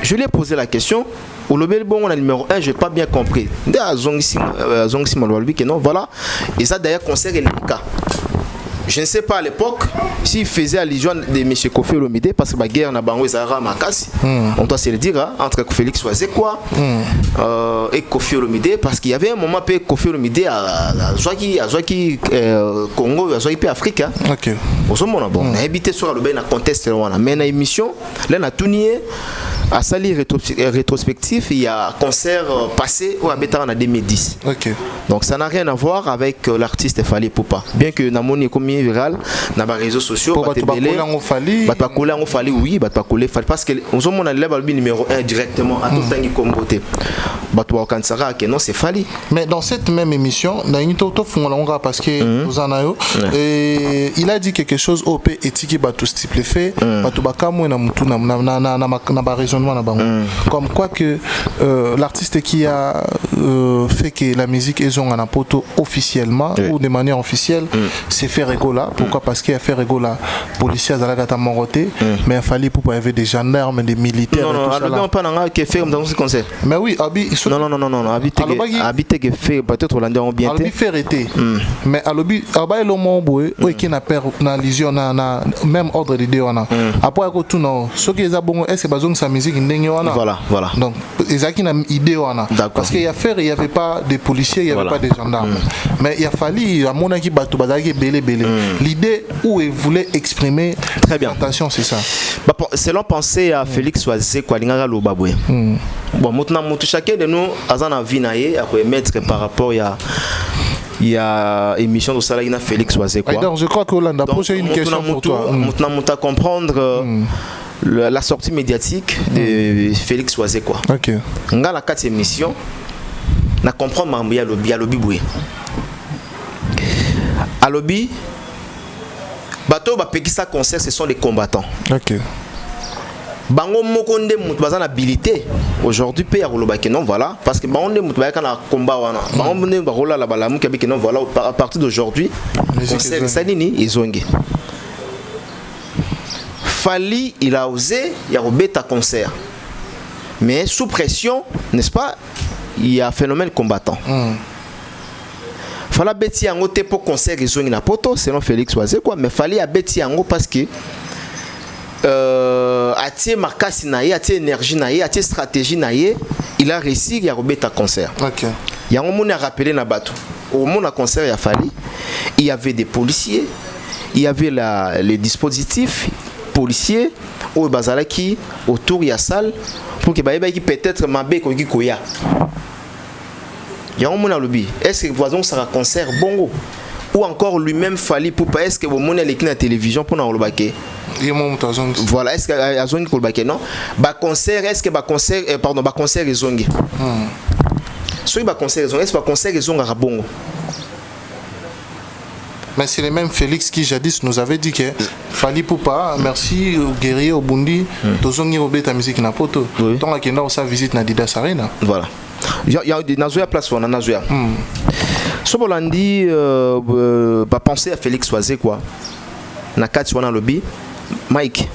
Je lui ai posé la question. Au lobel bon on a numéro 1, j'ai pas bien compris. Non voilà. Et ça d'ailleurs concert et le cas. Je ne sais pas à l'époque s'il faisait allusion de M. Kofi Olomide parce que la guerre na bango ezara makasi. On doit se le dire hein, entre Félix Oisé quoi et Kofi Olomide parce qu'il y avait un moment peu Kofi Olomide à Zouaki Congo, à Zouaki Afrique. OK. Au moment bon, on a habité sur le ben na conteste là mais na émission là na tout nié À Sali rétrospectif, il y a un concert passé au Abeta en 2010. Ok. Donc ça n'a rien à voir avec l'artiste Fally Ipupa. Bien que Namoni est commis viral dans les réseaux sociaux, oui, parce que nous sommes le numéro 1 directement à tout le temps qui comboté. Non, c'est Fally. Mais dans cette même émission, parce que il a dit quelque chose au P éthique batou stipulé fait, comme quoi que l'artiste qui a fait que la musique est en poto officiellement ou de manière officielle, c'est fait Regola. Pourquoi? Parce qu'il a fait Regola policiers à la gata moroté, mais il fallait pour y avait des gendarmes, des militaires. Non, pas qui fait dans ce concert. Mais oui, non, habité qui fait peut-être Hollandais ont bien été. Fait arrêter. Mais alobi le mot boy, qui n'a pas na vision na même ordre d'idée on a. Après tout non, ce qui est bon est-ce que bazong sa musique ndenge on a. Voilà. Donc ezaki na idée on a. Parce qu'il y a faire il y avait pas de policiers, il y avait pas de gendarmes. Mais il a fallu à mon qui bateau bazaki belé. L'idée où il voulait exprimer très bien. Attention, c'est ça. Selon pensée à Félix Oisé quoi linga lo baboué. Bon maintenant chacun de nous azana vie naé à mettre par rapport il y a émission de Salagina Félix Oisé quoi. Alors je crois que Hollande a posé une question pour toi. Maintenant on comprendre la sortie médiatique de Félix Oisé quoi. OK. Nga la 4 émission na comprendre mambo ya lobby boué. À lobby bato ba pekisa concert ce sont les combattants. OK. Bango mokonde mutu bazana habilité aujourd'hui pe ya kolobaki non voilà parce que bango nde mutu bayaka na combat wana bango nde barola la balamu kabiki non voilà à partir d'aujourd'hui concert salini izongi Fally il a osé ya robeta concert mais sous pression n'est-ce pas il y a un phénomène combattant. Falla beti yango te pour concert izongi na poto selon Félix Oisé quoi mais Fally a beti yango parce que atie markasi naie atie énergie naie atie stratégie naie il a réussi à robeta concert. OK. Yango mona rappelé na bato au mona concert ya Fally il y avait des policiers il y avait les dispositifs policiers au bazalaki autour ya salle pour que baïba qui peut-être mabe ko koya. Yango mona lobi est-ce que voisin ça concert bongo ou encore lui-même Fally pour pas est-ce que vous mona l'équipe na télévision pour na lobake. Voilà, est-ce que Azongi Kolbake non? Ba concert, est-ce que ba concert pardon, ba concert Azongi. Soit ba concert Azongi, est-ce que ba concert Azongi à Bongo? Mais c'est le même Félix qui jadis nous avait dit que Fally Ipupa, merci au guerrier au Bundi, tozongi robé ta musique na poto. Tant que nous sa visite na Didas Arena. Voilà. Il y a des Nazoya place on a Nazoya. Sobolandi pas penser à Félix Oisé quoi. Na 4 wana lobby. Mike,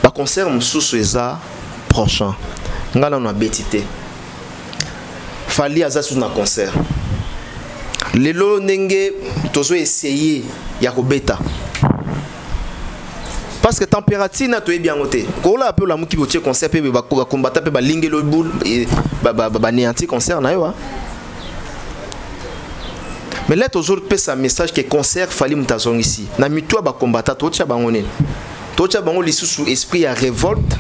le concert Moussouza prochain. Ngala na betité. Fally aza sous na concert. Lelo nenge tozo essayer ya kobeta. Parce que température na to e bien ngoté. Ko la peu la mu ki botie concert pe ba combattre pe ba linge lo boule ba néanti concert na yo. Mais là tozo pe sa message que concert Fally mutazong ici. Na mitwa ba combattre to tia bangone. Tocha bango li sous esprit à révolte,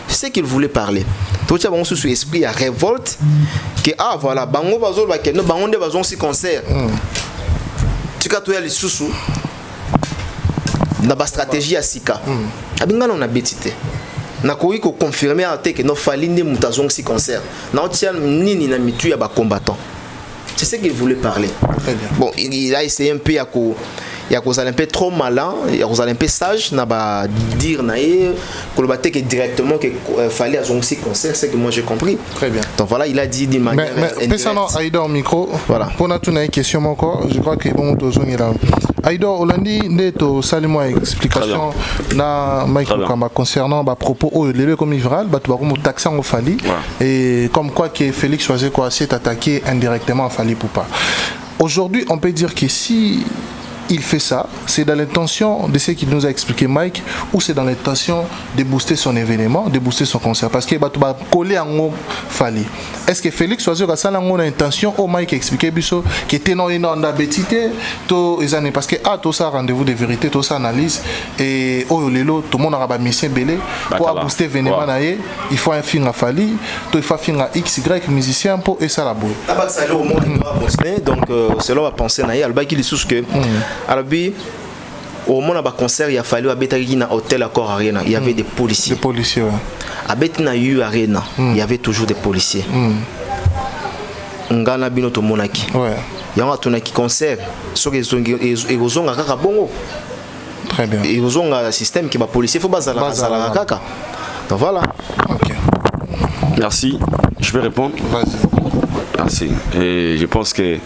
c'est ce qu'il voulait parler. Tocha bango sous esprit à révolte que ah voilà bango bazol ba keno bango nde bazon si concert. Tika to ya li sous na ba stratégie à sika. Abinga on a betité. Na ko confirmer à te que no Fally nde mutazon si concert. Na otia nini na mitu ya ba combattant. C'est ce qu'il voulait parler. Bon, il a essayé un peu à il y a un peu trop malin, il y a un peu sage, n'a pas dire naïe, que directement que fallait à son aussi concert, c'est que moi j'ai compris. Très bien. Donc voilà, il a dit d'une manière mais personne Aïda au micro. Voilà. Pour nous une question encore, je crois que bon tozong est là. Aïda Hollandi neto salimo explication na Mike Kamba concernant ba propos au levé comme viral, ba to ba taxer au Fally et comme quoi que Félix Oisé quoi s'est attaqué indirectement à Fally Ipupa. Aujourd'hui, on peut dire que si il fait ça, c'est dans l'intention de ce qu'il nous a expliqué Mike, ou c'est dans l'intention de booster son événement, de booster son concert? Parce que tu vas coller en haut, Fali. Est-ce que Félix Oiseau a ça une intention, au Mike expliqué Bisso, qui était non d'habitude, parce que tout ça rendez-vous de vérité, tout ça analyse, et tout le monde aura mission belé pour booster l'événement, il faut un film à Fali, il faut un film à XY musicien pour et ça la boue. Donc, cela va penser à Alba qui dit que Albi, au moment où concert, il a fallu habiter dans hôtel Accor Arena. Il y avait des policiers. Des policiers, ouais. Habiter dans U Arena, il y avait toujours des policiers. Ngana bino to monaki. Ouais. Il y a un concert. Sur les ont un bongo. Très bien. Ils ont un système qui va policier. Il faut baser la kaka. Donc voilà. Ok. Merci. Je peux répondre? Vas-y. Merci. Et je pense que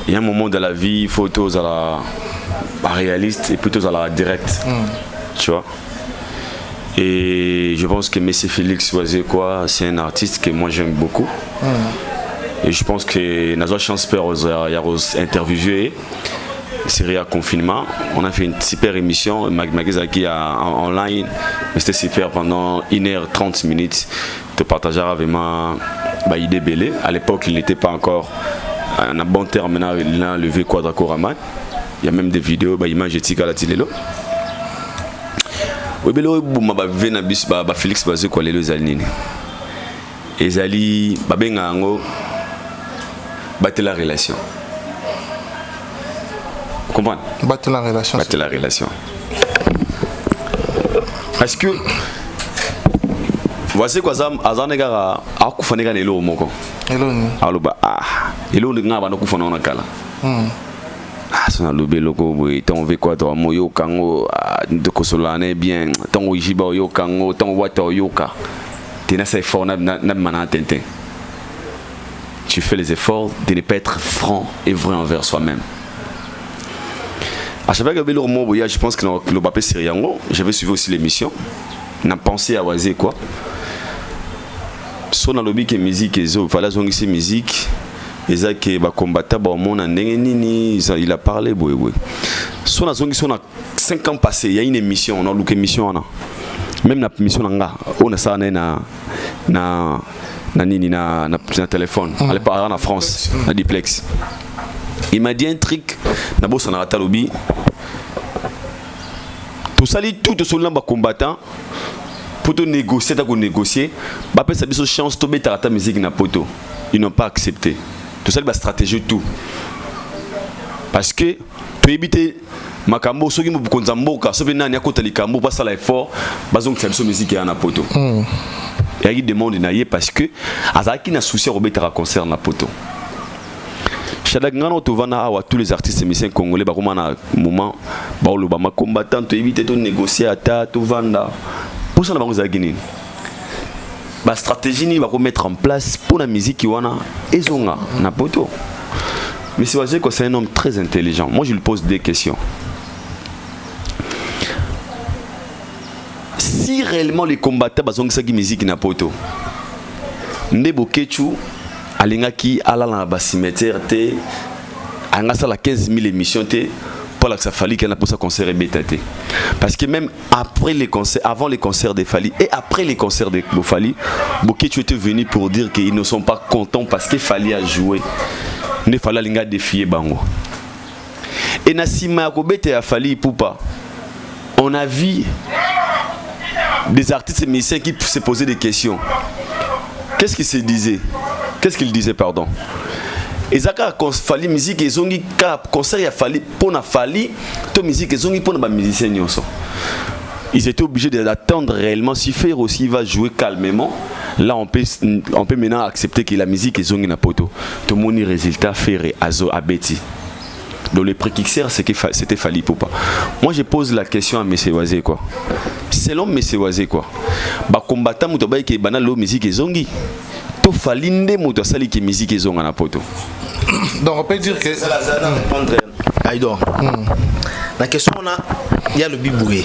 il y a un moment de la vie, il faut tous à la réaliste et plutôt à la directe. Tu vois. Et je pense que M. Félix Oiseau, c'est un artiste que moi j'aime beaucoup. Et je pense que nous avons chance de interviewer. C'est un confinement. On a fait une super émission. Magazaki en ligne. C'était super pendant 1h30 minutes. De partager avec moi idée belé. À l'époque, il n'était pas encore un bon terme. Maintenant, il a levé Quadracoraman. Il y a même des vidéos, images éthiques à la télé. Oui, mais là, Félix Oiseau, quoi, les Zalini. Et Zali, Babengango, battre la relation. Vous comprenez? Battre la relation. Battre la relation. Parce que, voici quoi, Azanegara, Akufanega Nelo Moko. Hello. Aluba, Hello, le gars, on a na kala. Son alubé loco, oui, ton ve quoi, ton moyo kango, de kosolane bien, ton ojiba yo kango, ton water yoka. Tu n'as pas effort, tu fais les efforts de ne pas être franc et vrai envers soi-même. À chaque fois que je pense que le papier c'est rien. J'avais suivi aussi l'émission. On a pensé à oiser quoi. Si on a lobby que musique, il fallait que c'est musique. Il a parlé. Si on a 5 ans passés, il y a une émission, on a une émission. Même la mission, on a ça na téléphone. Elle est en France, na duplex. Il m'a dit un truc, d'abord ça n'a pas lobby. Tout ça, tout ce là combattant pour te négocier, bah après ça a chance de mettre ta musique na poto. Ils n'ont pas accepté. Tout ça, la stratégie tout. Parce que tu évites makambo soki mo bukonza mboka so bena nya kota likambo pas ça l'effort bazong tsamso musique ya na poto. Et il demande naie parce que azaki na souci robetera concert na poto. Chadagana tovana awa tous les artistes musiciens congolais ba komana moment ba oloba ma combattant to éviter to négocier ata to vanda. Pour ça na bango zagini. Ba stratégie ni va mettre en place pour la musique qui wana ezonga na poto. Mais c'est vrai que c'est un homme très intelligent. Moi je lui pose des questions. Si réellement les combattants bazong saki musique na poto. Ndebo Kechu alingaki alala na cimetière te angasa la 15 000 émissions te pour la Fali qui a pour ça concert bétaté. Parce que même après les concerts, avant les concerts de Fali et après les concerts de Fali, Bokechu était venu pour dire qu'ils ne sont pas contents parce que Fali a joué. Ne fallait linga défier bango. Et Nassima Kobete a Fali Poupa. On a vu des artistes et musiciens qui se posaient des questions. Qu'est-ce qu'ils se disaient? Qu'est-ce qu'ils disaient, pardon? Et ça quand Fali musique et zongi cap concert ya Fali pour na Fali to musique et zongi pour na ba musicien nyonso. Ils étaient obligés d'attendre réellement si faire aussi va jouer calmement. Là on peut maintenant accepter que la musique est zongi na poto. Tout le monde résultat faire azo abeti. Donc le précurseur c'est que c'était Fali Poupa. Moi je pose la question à M. Oiseau quoi. Selon M. Oiseau quoi. Ba combattant muto ba ke bana lo musique et zongi. To Falinde muto sali ke musique et zonga na poto. Donc on peut dire que Aïdor. La question on a il y a le biboué.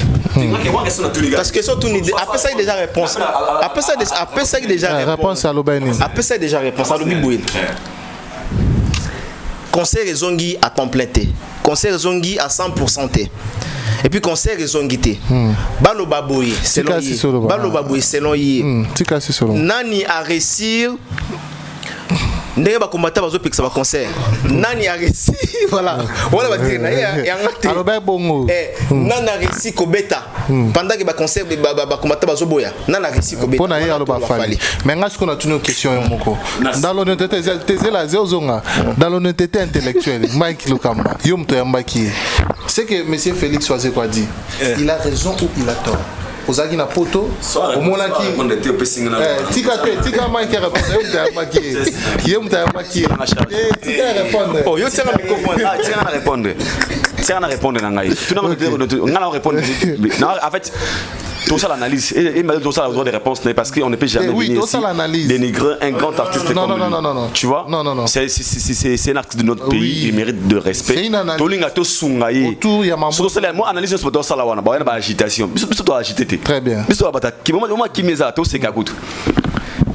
Parce que surtout après ça il y a déjà réponse. Après ça il y a déjà réponse à l'Obani. Après ça il y a déjà réponse à le biboué. concert ezongi à temps plein té. Concert ezongi à 100% té. Et puis concert ezongi té. Balo baboy selon yi. Balo baboy selon yi. Tika si solo. Nani a réussir ndenge bakombata bazopekisa baconcert nani a réussi voilà on va dire na ya ngate aloba bongo nani a réussi kobeta pendant que baconcert bakombata bazoboya nani a réussi kobeta pona ye aloba fali mais nga siko na tuni question yo moko dans l'honnêteté tezela zozonga dans l'honnêteté intellectuelle Mike Lukamba yo mto yambaki c'est que monsieur Félix Oise quoi dit il a raison ou il a tort Ozaki na poto omonaki tika Mike répondre yo mtayamaki tika répondre oh yo tika répondre tika na répondre na ngai tu n'as répondre non en fait tout ça l'analyse et tout ça la réponse parce qu'on ne peut jamais venir ici dénigrer un grand artiste comme lui. Tu vois c'est un artiste de notre pays, il mérite de respect. Tolinga to sungaye. Moi analyse sur tout ça là wana ba agitation. Biso to agité. Très bien. Biso ba ta ki moi qui meza to c'est kakutu.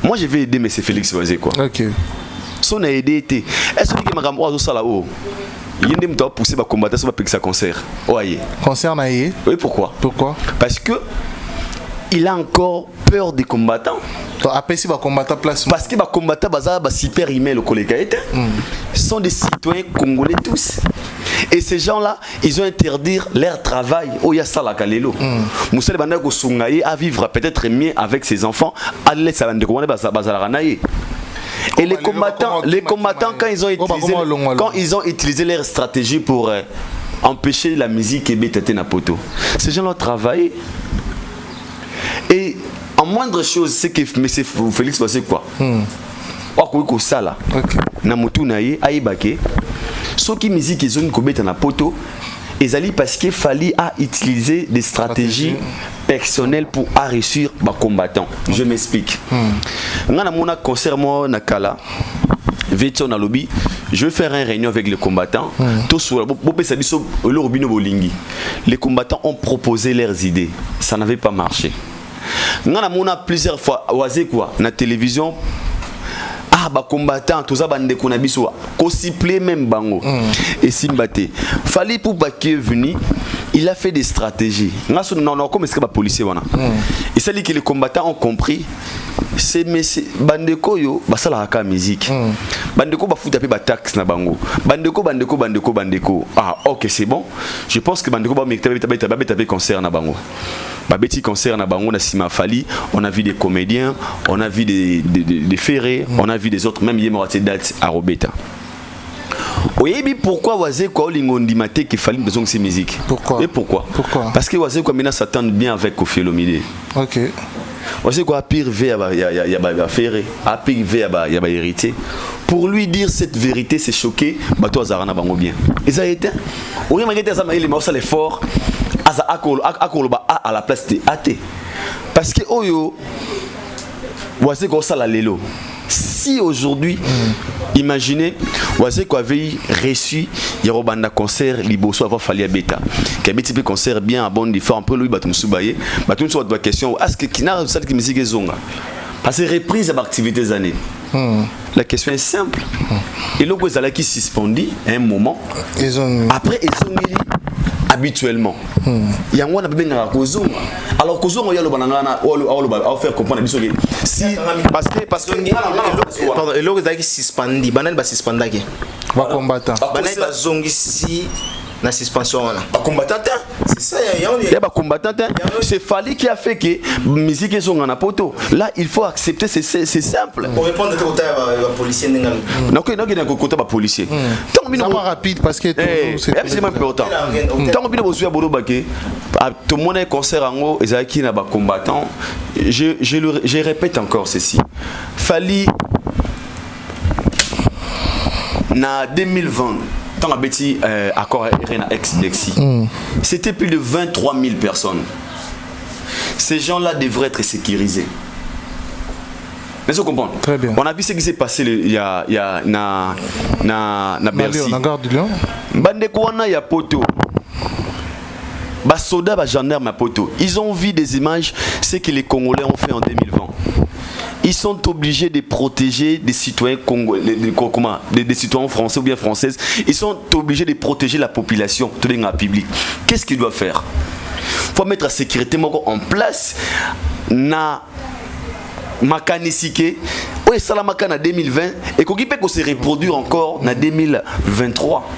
Moi je vais aider monsieur Félix Oise quoi. OK. Son a aidé été. Est-ce que makambo azo sala o yende mto pousser ba combattre sur ba pixer concert. Oye. Concert na yé? Oui, pourquoi? Parce que il a encore peur des combattants. Après, va combattre place. Parce que les combattants super email le collègue sont des citoyens congolais tous. Et ces gens-là, ils ont interdit leur travail. Oh, il y a ça là, Kalelo. Moussa le Bandako Sungaye à vivre peut-être mieux avec ses enfants. Allez, ça va de commander Bazaranaye. Et les combattants, quand ils ont utilisé leur stratégie pour empêcher la musique et bêter na poto, ces gens-là travaillent. Et en moindre chose, c'est que M. Félix Oise quoi. Oako sala. Na mutu na ye aibake. Ce qui musique ils ont kobeta na poto, ezali parce qu'il fallait utiliser des stratégies personnelles pour réussir ba combattant. Je m'explique. Ngana mona concert mo na kala. Veto na lobby, je vais faire une réunion avec les combattants. Les combattants ont proposé leurs idées. Ça n'avait pas marché. On a plusieurs fois Oise quoi na télévision. Ah bah combattant tous ça bande qu'on a biso cosplay même bango et Simbate fallait pour Baké venu il a fait des stratégies non comme est-ce que ba policier wana et c'est que les combattants ont compris c'est bandeko yo basala ka musique bandeko ba futa pe ba tax na bango bandeko ah OK c'est bon je pense que bandeko ba mekta concert na bango ba beti concert na bango na Sima Fali on a vu des comédiens on a vu des ferrés on a vu des autres même Yemorate date à Robeta. Oui, pourquoi Oise quoi lingondi maté qu'il fallait besoin de ces musiques. Pourquoi? Et pourquoi? Parce que Oise quoi maintenant s'attend bien avec Koffi Olomide. OK. Oise quoi pire V ya ferré, a pire V ya ba hérité. Pour lui dire cette vérité, c'est choqué, bato azarana bango bien. Et ça a été. Oui, malgré ça il est l'effort akoloba à la place de AT. Parce que oyo Oise quoi ça la lelo. Si aujourd'hui, imaginez, Oise quoi avait reçu Yorobanda concert Liboso avoir fallu à Beta, qui a mis un concert bien à bon forme pour lui batum soubaye, batum sur votre question, est-ce que qui n'a pas de musique zonga? Parce que reprise à activités années. La question est simple. Et là vous allez qui suspendit à un moment. Après ils sont mis habituellement. Il y a un peu de kozonga. Alors kozonga y a le banana ou faire comprendre biso si parce que pardon et là vous allez qui suspendit banal ba suspendaki. Ba combattant. Banal ba zongi si na suspension là. Ba combattant. C'est ça il y a ba combattant. C'est Fali qui a fait que musique est zonga na poto. Là il faut accepter c'est simple. Pour répondre à côté ba policier ndenga. Donc il y a côté ba policier. Tant bino rapide parce que c'est même important. Tant bino bozuya bolo baké tout le monde est concert en haut et qui n'a pas combattant. Je répète encore ceci. Fali na 2020 tant à Betty accord Arena ex Lexi. C'était plus de 23 000 personnes. Ces gens-là devraient être sécurisés. Mais vous comprenez? Très bien. On a vu ce qui s'est passé il y a na Bercy. Na gare du Lion. Bande kwana ya poto. Bas soldats, bas gendarmes à poto. Ils ont vu des images, ce que les Congolais ont fait en 2020. ils sont obligés de protéger des citoyens congolais, des citoyens français ou bien françaises. Ils sont obligés de protéger la population, tout le public. Qu'est-ce qu'ils doivent faire? Il faut mettre la sécurité en place. Na makanisike oui ça la makana en 2020 et qu'on peut se reproduire encore en 2023.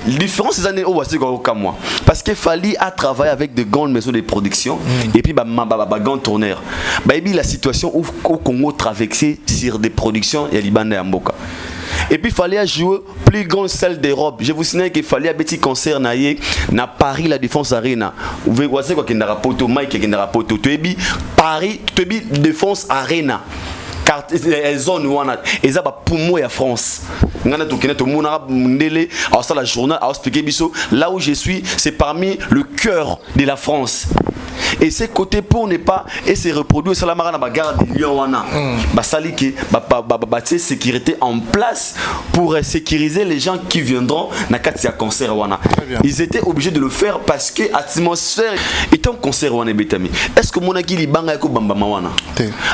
La différence ces années au mois parce que Fally a travaillé avec de grandes maisons de production et puis grands tourneurs. La situation où au Congo traversé sur des productions et Libanda et Mboka. Et puis il fallait jouer plus grande salle d'Europe. Je vous signale qu'il fallait un petit concert na Paris la Défense Arena. Vous voyez quoi qu'il y a un Mike qui a un Paris Défense Arena. Car zone wana eza ba poumon ya France. Ngana to keneto mona ndele alors ça la journal a expliqué biso là où je suis c'est parmi le cœur de la France. Et ces côtés pour ne pas et se reproduire ça la marana ba garde lion wana. Ba saliki ba sécurité en place pour sécuriser les gens qui viendront na kati ya concert wana. Ils étaient obligés de le faire parce que atmosphère est un concert wana betami. Est-ce que monaki libanga ko bamba wana?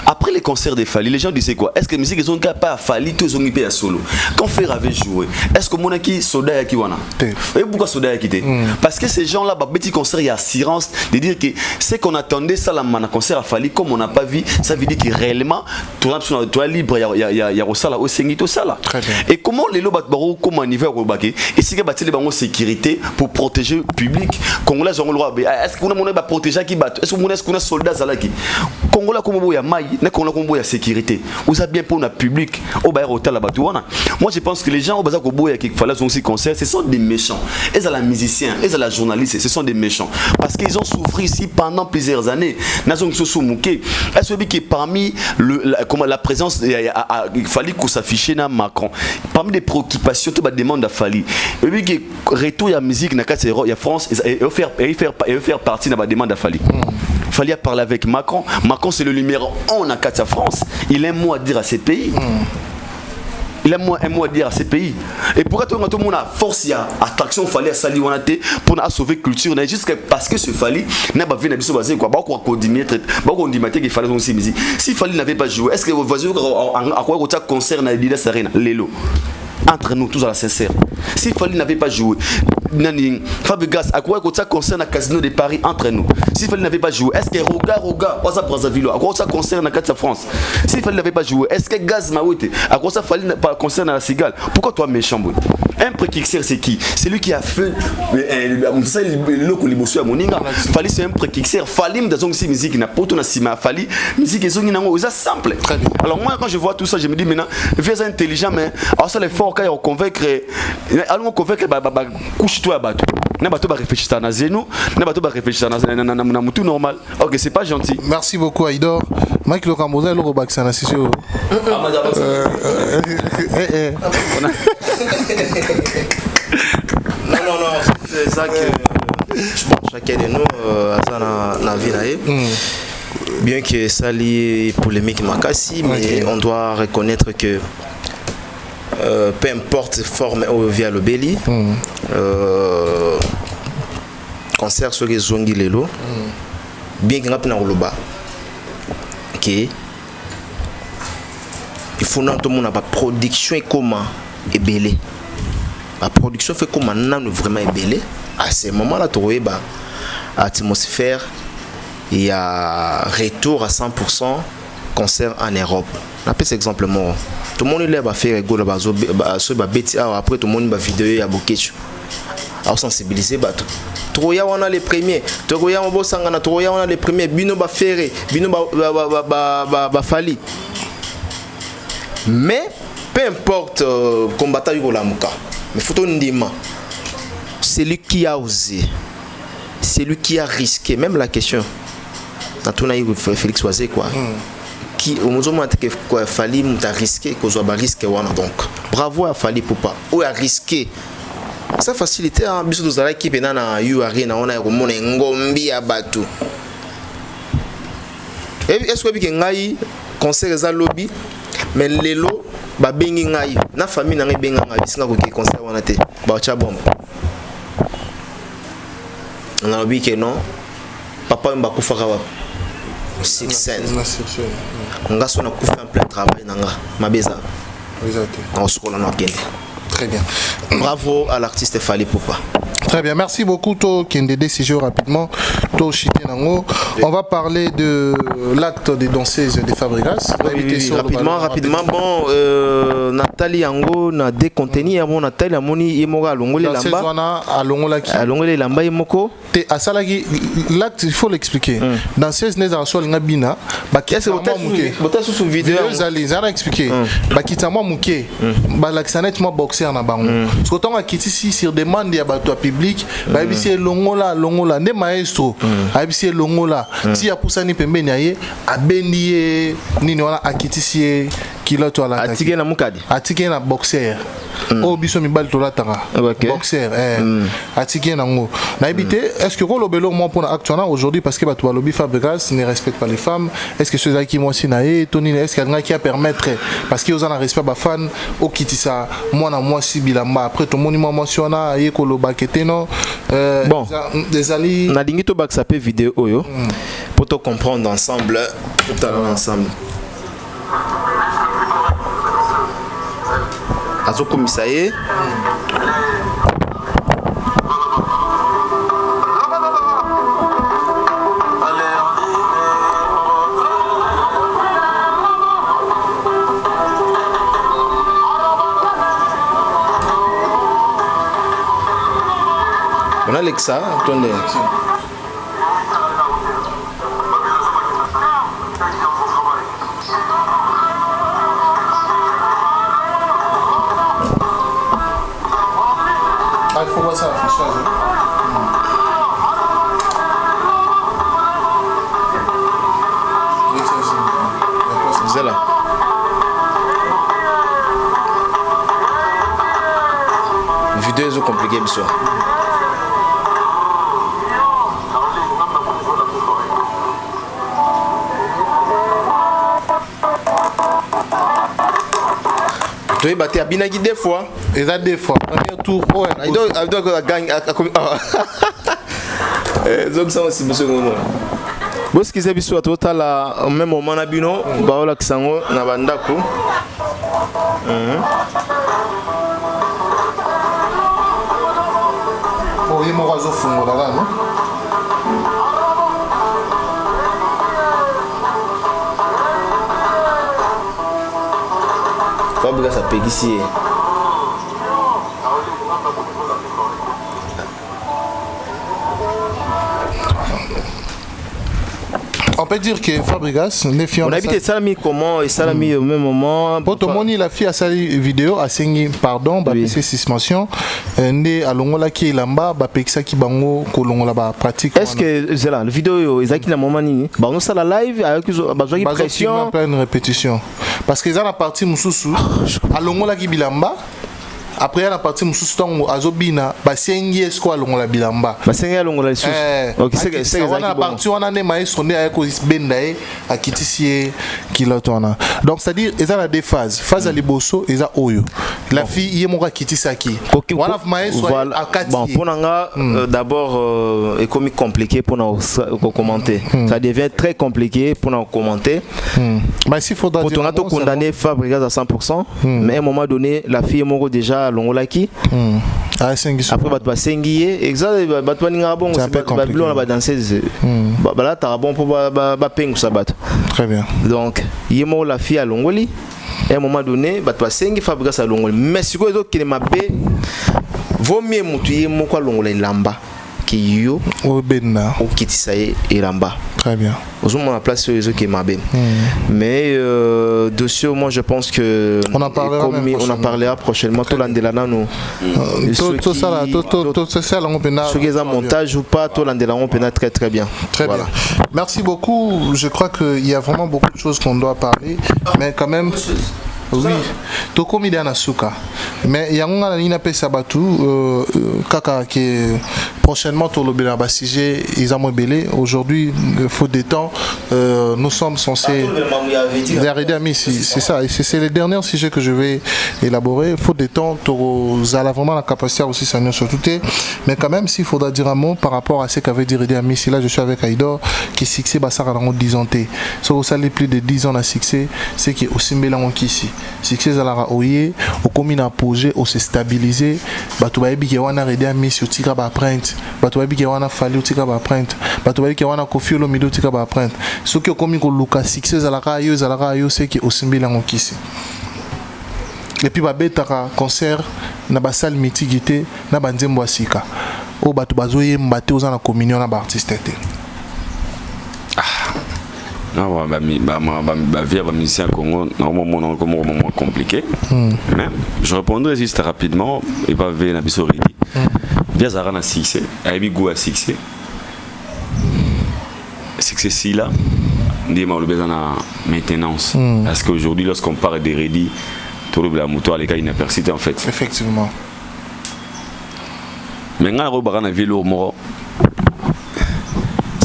Après les concerts de Fally, les gens disaient quoi? Est-ce que la musique ils ont pas Fally tous ont à solo? Quand Fer avait joué, est-ce que monaki soda ya kiwana? Et pourquoi soda ya quitté? Parce que ces gens là ba petit concert il y a assurance de dire que c'est qu'on attendait ça la mana concert à Fally comme on n'a pas vu, ça veut dire que réellement toi libre il y a ça là au sengito ça là. Et comment les lots baro comment niveau au baké et si que battre les bango sécurité pour protéger le public congolais ont le droit est-ce qu'on a mon ba protéger qui bat est-ce qu'on a soldat ça là qui congolais comme boya mai na congolais comme boya sécurité vous a bien pour le public au baïr hôtel là batouana. Moi je pense que les gens au bazar ko boya qui fallait son aussi concert ce sont des méchants et à la musiciens et à la journaliste ce sont des méchants parce qu'ils ont souffert ici pendant plusieurs années nazong soso muké est-ce que parmi la présence il fallait qu'on s'affiche na Macron parmi les préoccupations tout ba demande à Fally et puis que retour à musique na kati ya France et faire partie na ba demande à Fally. Fally a parlé avec Macron. Macron c'est le numéro 1 na kati ya France. Il a un mot à dire à ces pays. Il a un mot à dire à ces pays. Et pourquoi tout le monde a force à attraction Fally à Sali Wanate pour sauver culture juste parce que ce Fally n'a pas vu na biso basé quoi ba ko coordonner ba ko ndimate qu'il fallait aussi musique. Si Fally n'avait pas joué, est-ce que vous voyez à quoi au concert na Adidas Arena Lelo entre nous tous à la sincère. Si Fally n'avait pas joué Nani Fabregas à quoi ça concerne à Casino de Paris entre nous. Si Fally n'avait pas joué, est-ce que Roga ça Brazzaville à quoi ça concerne à Kata France. Si Fally n'avait pas joué, est-ce que Gaz Maouete à quoi ça Fally pas concerne à la Cigale. Pourquoi toi méchant boy? Un précurseur c'est qui? C'est lui qui a fait ça le loco liboso à Moninga. Fally c'est un précurseur. Fally dans une musique n'a pas tout na sima Fally musique ils ont une simple. Alors moi quand je vois tout ça je me dis maintenant viens intelligent mais alors ça les forts quand on convaincre allons convaincre couche toi bateau na bateau ba réfléchir na zeno na bateau ba réfléchir na mutu normal. OK c'est pas gentil. Merci beaucoup Aïdor. Mike Lokamboza le Robaxa na sisio. Non, c'est ça que je pense chacun de nous a na vie là. Bien que ça lié polémique makasi mais on doit reconnaître que peu importe forme ou via le belly concert sur les zongi lelo bien que na oloba OK il faut non tout le monde a pas production et comment est belé la production fait comment non vraiment est belé à ce moment là tu vois atmosphère il y a retour à 100% concert en Europe. On appelle cet exemple moi. Tout le monde il va faire rigolo après tout le monde va vidéo à Bokecho. À sensibiliser bateau. Troya on a les premiers. Troya on bosanga Troya on a les premiers. Bino ba faire, bino ba Fally. Mais peu importe combattant la muka. Mais faut ndima. C'est lui qui a osé. C'est lui qui a risqué même la question. Félix Oisé quoi. Qui au moment que quoi Fally m'a risqué que soit risque donc bravo à Fally Poupa ou a risqué ça facilité en biso de zala qui pena na yu arena on a komona ngombi ya bato et est-ce que ngai concert za lobby mais lelo ba bengi ngai na famille na ngai benga ngai singa ko ki concert wana te ba cha bombe on a lobby que non papa mba kufaka wa sur scène nga so na kufa un plein travail nanga mabeza on se colle en très bien. Bravo à l'artiste Fally Ipupa. Très bien, merci beaucoup To Kendede Sijo rapidement. To Chitenango. On va parler de l'acte des danseuses de Fabregas. Oui, rapidement. Bon, Nathalie Ango na décontenu avant Nathalie Amoni Imoga Longole Lamba. Longole Lamba Imoko. Te asalagi l'acte il faut l'expliquer. Dans 16 nez à sol ngabina, bakita moi muke. Bota sous vidéo. Zali, zara expliquer. Bakita moi muke. Ba l'axanet moi boxer na bango. Parce que tant a quitté ici sur demande ya bato public, ba bisi longola ne maestro. A bisi longola. Ti ya pusani pembeni aye abendi nini wana akitisi kiloto ala atike na mukadi. Atike na boxer. Oh biso mibali tolatanga. Boxer atike nango. Na habité est-ce que le belo moi pour actuellement aujourd'hui parce que bato ba lobby Fabregas ne respecte pas les femmes, est-ce que ceux qui moi sinaé Tony est-ce qu'il y a qui a permettre parce que aux en respect ba fan au kitisa moi na moi si bilamba après ton monument mentionna yeko lo bakete non bon des ali na dingi to bak sapé vidéo oyo pour te comprendre ensemble tout à l'heure ensemble azo komisaye on a Alexa, attendez. Ah, il faut voir ça, affichage. C'est là. Vidéo est compliquée, monsieur. Tu es battu à Binagi deux fois. Et ça deux fois. Premier tour. Ouais. Il doit gagner. Donc ça aussi monsieur Ngomo. Bon ce qui s'est passé à total au même moment na bino baola kisango na bandako. Oh il mo razo fungo là non. Fabregas a pegé ici. On peut dire que Fabregas n'est fiant. On a habité Salami comment et Salami au même moment. Pour tout le monde, la fille a sali vidéo a saigné pardon, bah c'est suspension. Né à Longola qui est là-bas, bah pekisa qui bango kolongola bah pratique. Est-ce que c'est là le vidéo Ezaki na moment ni? Bah on ça la live avec besoin de pression. Plein de répétition. Parce que ça la partie mususu à Longola qui bilamba. Après la partie mususu tango azobina ba sengi esko alongola bilamba ba sengi alongola lisusu OK c'est la partie wana ne maestro ne ayeko benda e akitisi kiloto wana donc c'est à dire eza la deux phases à liboso eza oyo la fille yemo akitisaki wana maestro akati bon pour nga d'abord est comme compliqué pour nous commenter ça devient très compliqué pour nous commenter mais s'il faudra dire pour condamner Fabregas à 100% mais à un moment donné la fille est déjà longolaki après bat sengi exact bat ninga bon bat blon ba danseuse ba là ta bon pour ba pengu sabat très bien donc yemo la fille à longoli et à un moment donné bat sengi Fabregas à longoli mais si quoi d'autre qui ne m'a bé vaut mieux mutu yemo kwa longola lamba qui yo au benna au kitisaye et lamba très bien aux hommes à la place sur qui m'a bien mais dessus moi je pense que on en parlera prochainement tout l'andelana nous tout ça là tout ça là on peut ce qui est un montage ou pas tout l'andelana on peut très très bien très bien merci beaucoup je crois qu'il y a vraiment beaucoup de choses qu'on doit parler mais quand même Oui, tokomi de nasuka. Mais yango na pesa batu kaka que prochainement tout le bela basige ils ont belé. Aujourd'hui faute de temps nous sommes censés derrière Amis, c'est ça, et c'est les derniers sujets que je vais élaborer. Faute de temps, tu as vraiment la capacité aussi ça nous surtout. Mais quand même s'il faudra dire un mot par rapport à ce qu'avait dit Redi Amis, là je suis avec Aïdor qui succès basara dans 10 ans. So vous savez plus de 10 ans à succès, c'est qui aussi mélange ici. Succès à la oye, au commune à projet, au se stabiliser, batu baebi ki wana Redi Amis sur tika ba print, batu baebi ki wana fali au tika ba print, batu baebi ki wana Koffi Olomide au tika ba print. Ce qui au commune ko luka succès à la rayo c'est qui aussi mélange ici. Et puis babetaka concert na ba salle mitigité na banzembo asika. O batu bazoye mbate oza na communion na ba artiste té. Non, ma vie à musicien Congo, normalement, moment compliqué. Mais je répondrai juste rapidement et pas vers la bisoridi. Via Zara na succès, Aibi Gou a succès. Succès si là, dit ma besoin de maintenance. Parce qu'aujourd'hui, lorsqu'on parle de Redi, tout le moto à l'écart inaperçu en fait. Effectivement. Maintenant, on va vie lourd mort.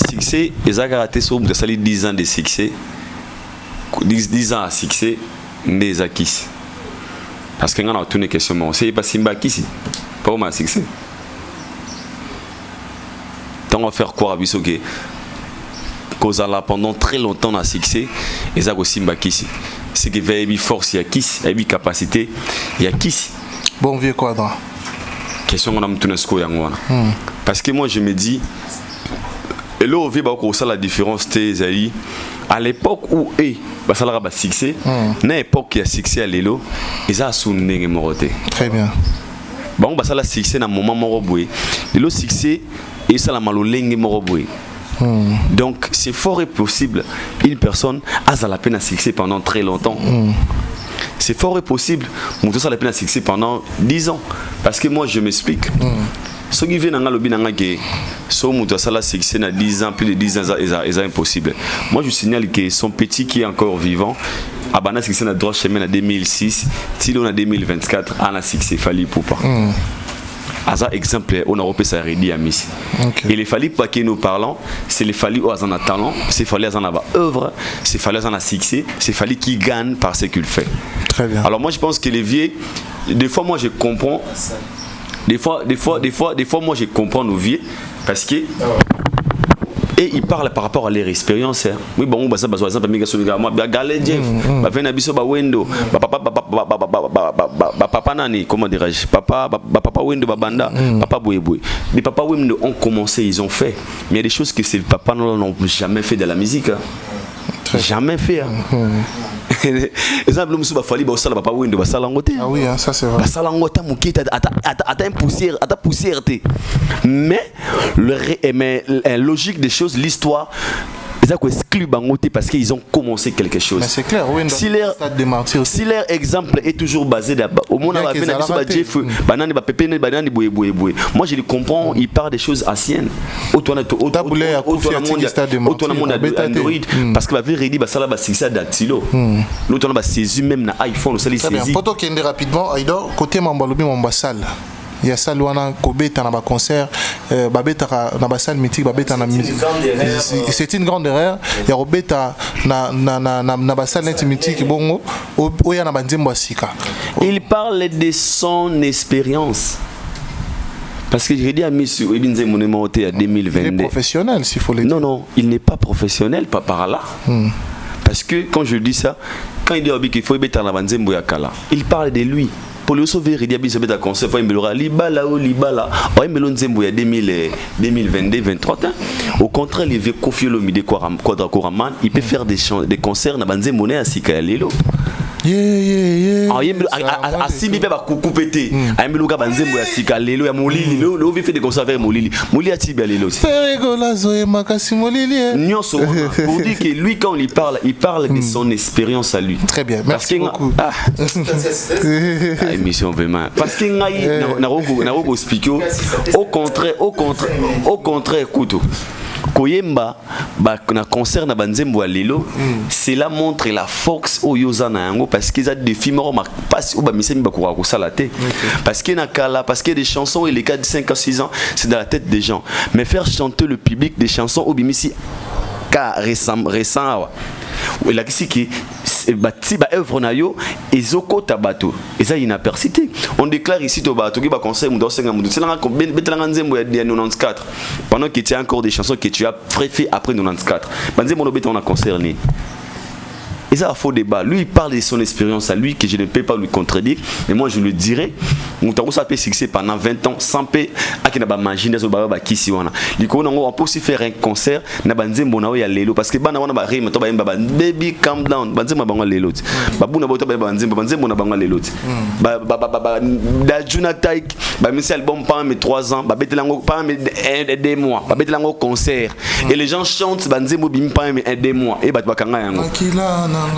Succès, ils ont raté sur 10 ans de succès. 10 ans à succès, des acquis. Parce que on a tourné question, c'est pas Simba qui ici. Pas au succès. Tant on va faire quoi à Bissoké? Cause là pendant très longtemps dans succès, ils ont aussi Simba qui ici. C'est qu'il y a une force, il y a qui, il y a une capacité, il y a qui. Bon vieux quadrant. Question on a tourné ce qu'on parce que moi je me dis. Et là, on voit la différence, à l'époque où ça a succès, à l'époque où il y a succès à l'élo, ils ont sonné moroté. Très bien. Bon, ça a succès dans un moment moroboué. Le succès, et ça a malolé moroboué. Donc, c'est fort et possible, une personne a la peine à succès pendant très longtemps. C'est fort et possible, on a la peine à succès pendant 10 ans. Parce que moi, je m'explique. Ceux qui viennent dans le binanga que son moto ça la succès na 10 ans plus de 10 ans c'est impossible. Moi je signale que son petit qui est encore vivant a bana succès na droit chemin en 2006, si on a 2024 a la succès fali pour pas. Asa exemple on a repéré ça Redi Amis. Et les fali pas que nous parlons, c'est les fali où azana talent, c'est fali azana ba œuvre, c'est fali azana succès, c'est fali qui gagne par ce qu'il fait. Très bien. Alors moi je pense que les vieux des fois moi je comprends. Des fois, moi je comprends nos vieux parce que et ils parlent par rapport à leur expérience. Oui, bon, ça, par exemple, moi, Galedjev, papa nani, comment dirais-je, papa Wendo Babanda, papa Bouéboué. Les papas Wendo ont commencé, ils ont fait, mais il y a des choses que ces papas n'ont jamais fait de la musique. Jamais fait. Exemple, nous fallait bosser la papa Wendo basalangote. Ah oui, ça c'est vrai. Basalangote mukita ata poussière mais la logique des choses, l'histoire ils ont exclu Bangote parce qu'ils ont commencé quelque chose. Mais c'est clair, oui, si leur exemple est toujours basé au monde moi je les comprends, ils parlent des choses anciennes. Parce que la vérité ça là c'est datilo. L'autre on a saisi même na iPhone, ça les saisi. Poto kende rapidement Aïdor côté Mambalobi Mambasal. Il y a ça loana kobeta na ba concert babeta na ba salle mythique babeta na musique c'est une grande erreur il y a robeta na ba salle mythique bongo oya na banzembo asika. Il parle de son expérience parce que j'ai dit à monsieur Ebinze mon numéro à 2022. Il est professionnel s'il faut le dire. Non, il n'est pas professionnel pas par là. Parce que quand je dis ça, quand il dit qu'il faut beta na banzembo ya kala, il parle de lui. Pour le sauver, il y a bien ce conseil, il y a Libala ou Libala. Il y a 2022-2023. Au contraire, il y a Koffi Olomide Quadracoraman, il peut faire des concerts dans Banze Monnaie à Sikalélo. À Simbi Beba Koupété, à Meluga Banze Monnaie à Sikalélo, à Molili, il fait des concerts avec Molili. Molili a Tibialélo. C'est rigolo, Zoé Makassi Molili. Pour dire que lui, quand il parle de son expérience à lui. Très bien, merci beaucoup. Émission vraiment parce que au contraire écoute koyemba na concert na banzembo ya lelo cela montre la force oyoza na yango parce qu'ils a des films ma passe ou ba misemi ba ko sala te parce que na kala parce que des chansons et les cas de 5 à 6 ans c'est dans la tête des gens mais faire chanter le public des chansons au bimisi ka récent la kisi ki bati ba œuvre na yo ezoko tabato eza inapercité on déclare ici to bato ki ba conseil mu do senga mu tselanga ko betelanga nzembo ya 94 pendant que tu as encore des chansons que tu as fait après 94 banzembo no beton na concert ni. Et ça, faux débat. Lui, il parle de son expérience à lui, que je ne peux pas lui contredire. Mais moi, je le dirais. On peut fixer pendant 20 ans sans paix. On peut aussi faire un concert. Parce que baby, calm down. Et les gens chantent.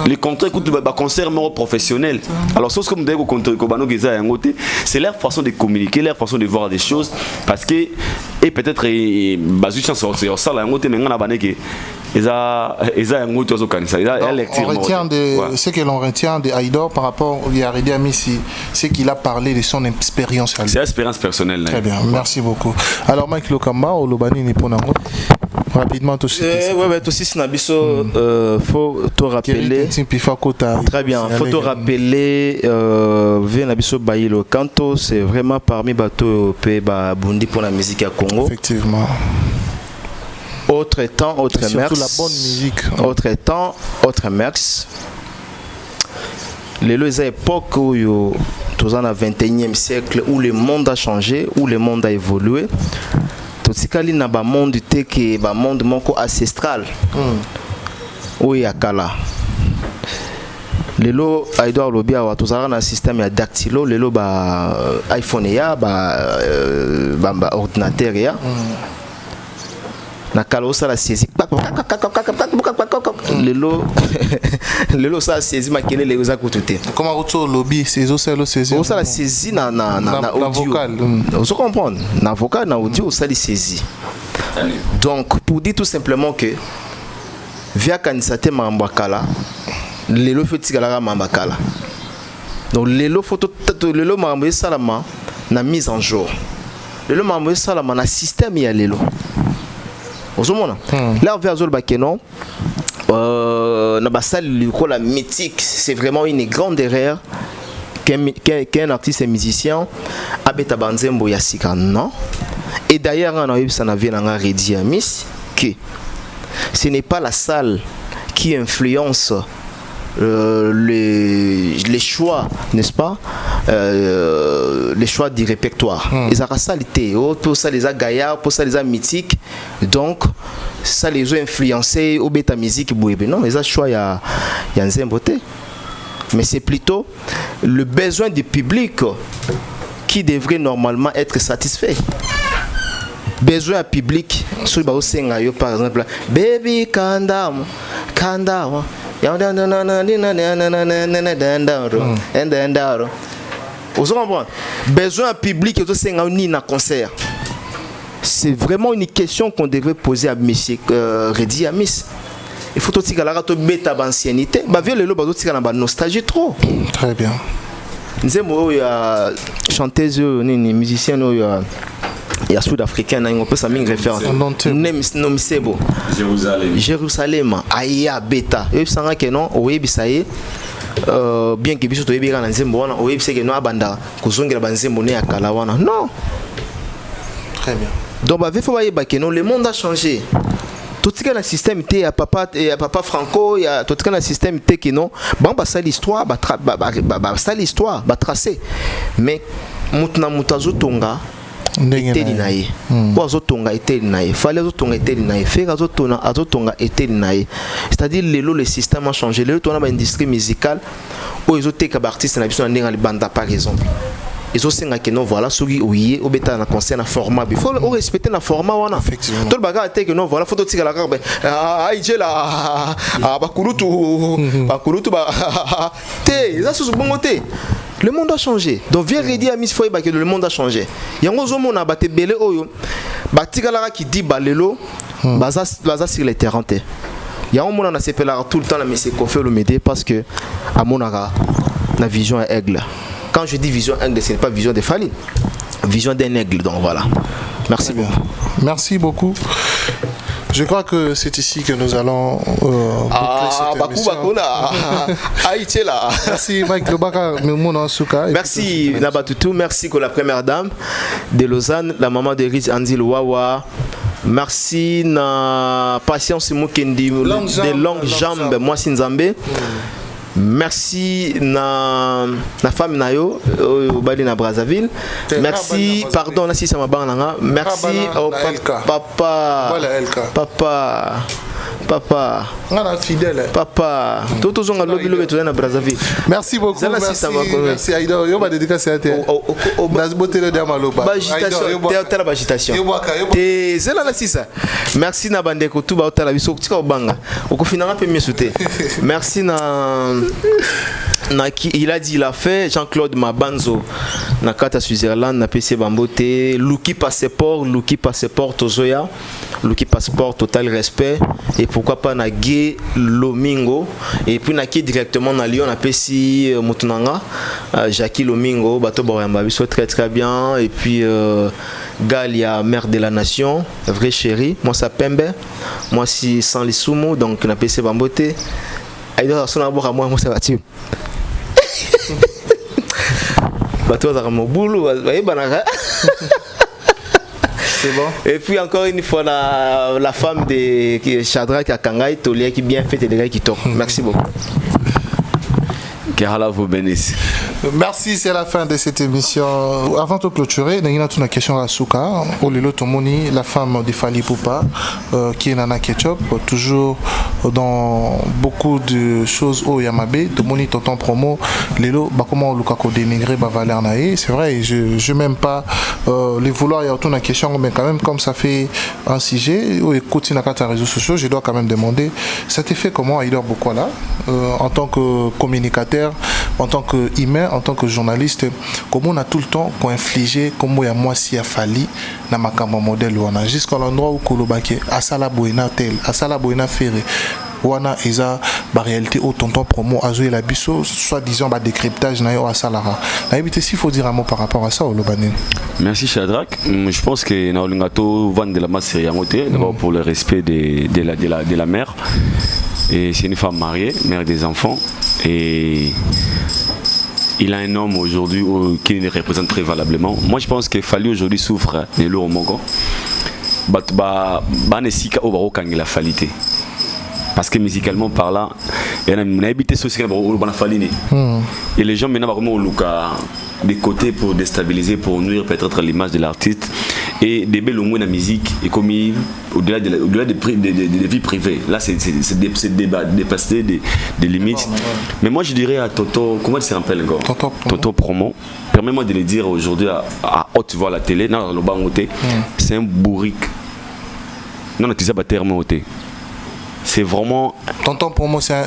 Les contrats écoutent le concert professionnel. Alors, ce que vous dites, c'est leur façon de communiquer, leur façon de voir des choses. Parce que, et peut-être, ça, ce que l'on retient de Aïdor par rapport à Redi Amissi, c'est qu'il a parlé de son expérience. C'est l'expérience personnelle. Très bien, merci beaucoup. Alors, Mike Lokamba, au Lobani Niponango, rapidement, tout aussi, faut te rappeler. Très bien, faut te rappeler, Nabiso Bayilo Kanto, c'est vraiment parmi Bato Peba Bundi pour la musique à Congo. Effectivement. Autre temps, autre mers. Surtout la bonne musique. Autre temps, autre mers. Les époques où nous sommes au 21e siècle, où le monde a changé, où le monde a évolué. Tout ce qui est dans le monde qui est monde ancestral. Où il y a Kala. Lelo Aïdouard Lobia wa tozara na système ya dactylo lelo ba iPhone ya ba ordinateur ya na kala osala saisie lelo ça saisie makele le za kutute comment auto lobby ces saisie osala saisie na vocal vous comprenez na vocal na audio osala saisie donc pour dire tout simplement que via kanisate mambakala lelo fetikala mambakala donc lelo photo lelo mambo salama na mise en jour lelo mambo salama na système ya lelo ozomona là on vient azol bakeno na basal la mythique c'est vraiment une grande erreur qu'un artiste et musicien abeta banzembo ya sika non et d'ailleurs on a eu ça na vie na Redi Amissi que ce n'est pas la salle qui influence les choix, n'est-ce pas, les choix du répertoire. Les arasalités, pour ça les gaillards, pour ça les mythiques, donc ça les a influencés au bêta musique bouébé. Non, les choix il y a un beauté, mais c'est plutôt le besoin du public qui devrait normalement être satisfait. Besoin public, sur le par exemple, baby calm down, calm down. Besoin public et un concert. C'est vraiment une question qu'on devrait poser à M. Redi Amissi. Il faut aussi que la ancienneté. La nostalgie trop. Très bien. Nous avons chanteuse, musicien. Il y a sud-africain, on peut s'amener une référence. Nomisebo. Jérusalem. Aya beta. Et ça que non, oui, ça y est. Bien que biso to yebika na nzembo wana, oui, c'est que no abanda kuzongela banzembo ne akala wana. Non. Très bien. Donc bah faut yeba que non, le monde a changé. Tout ce que le système était à papa Franco, il y a tout ce que le système était qui non. Bon bah ça l'histoire, ça l'histoire, tracer. Mais mutna mutazo tonga etelinaye po azotonga etelinaye fallait azotonga etelinaye faire azotonga etelinaye c'est-à-dire le système a changé le tourna ba industrie musicale où ils ont été artistes na biso na ndenga libanda par exemple ils ont senga que non voilà soki oye obeta na concert na format il faut respecter na format wana tout le bagage était que non voilà faut tika la carbe aïe la bakulutu ba té ça sous bon côté. Le monde a changé. Donc viens Redi Amissi foi que le monde a changé. Yango zomo na baté belé oyo. Batika la qui dit balelo baza sur les terrains. Il y a un monde qui s'appelle tout le temps, mais c'est qu'on fait le métier parce que à mon avis, la vision est aigle. Quand je dis vision aigle, ce n'est pas vision de Fally, vision d'un aigle. Donc voilà. Merci beaucoup. Merci beaucoup. Je crois que c'est ici que nous allons boucler cette émission. Merci Mike Lobaka, merci Nabatutu, merci pour la première dame de Lausanne, la maman de Riz Andil Wawa. Merci na patience Mukendi de longues jambes, moi Sinzambe. Merci na femme nayo au Bali na Brazzaville. Merci, pardon là si ça m'a banana. Merci au papa tout on a lobby na Brazzaville. Merci beaucoup. Merci Aïda, yo ba dédicace à terre. Agitation. Et c'est là si ça. Merci na bandeko tout ba otala biso tika obanga. Okofinanga pe mieux sauter. Merci il a dit, il a fait Jean-Claude Mabanzo na kata Switzerland na PC Bambote Luki Passeport Tozoya Luki Passeport total respect et pourquoi pas na Gay Lomingo et puis na qui directement na Lyon na PC Mutunanga Jackie Lomingo bato boyamba biso très bien et puis Galia mère de la nation vrai chéri moi ça Pembe moi si sans les sumo donc na PC Bambote aïda sona boka moi ça va tu bateau à mon boulot, c'est bon. Et puis encore une fois la femme de Shadrach à Kangai, Tolia qui bien fait et des gars qui tombent. Merci beaucoup. Que Allah vous bénisse. Merci, c'est la fin de cette émission. Avant de clôturer, il y a une question à Souka. Olelo Tomoni, la femme de Fally Ipupa, qui est Nana Ketchup, toujours dans beaucoup de choses au Yamabe. Tomoni, tonton promo, Lelo, comment Lukako dénigré Bavaler Nae. C'est vrai, je n'ai même pas les vouloir. Il y a une question, mais quand même, comme ça fait un sujet, ou écoute, sur les réseaux sociaux, je dois quand même demander, ça t'est fait comment, Aïdor Bokwala, en tant que communicateur, en tant qu'humain, en tant que journaliste, comment on a tout le temps qu'on infligé, comment il y a moi si a Fally na makamba modèle wana jusqu'à l'endroit où Kolobake asala boina tel asala boina ferré wana eza ba réalité au tonton promo azoé la biso soit disant ba décryptage na yo asalara na éviter s'il faut dire un mot par rapport à ça au Lobanen. Merci Shadrach. Je pense que na olingato vendre de la masse yangote d'abord pour le respect de la mère et c'est une femme mariée, mère des enfants et il a un homme aujourd'hui qui le représente très valablement. Moi je pense que Fally aujourd'hui souffre de l'eau mongo. Banesika au baro kangela Fally. Parce que musicalement parlant, il y a une habité sociale et les gens maintenant vraiment au des côtés pour déstabiliser, pour nuire peut-être l'image de l'artiste et des belles mots de la musique et comme au-delà des vies privées. Là c'est dépasser des limites. Mais moi je dirais à Toto, comment il s'appelle encore Toto Promo. Permets-moi de le dire aujourd'hui à haute voix à la télé, dans le bangoté, c'est un bourrique. Non, tu sais pas terme ôté. C'est vraiment. Tonton Promo, c'est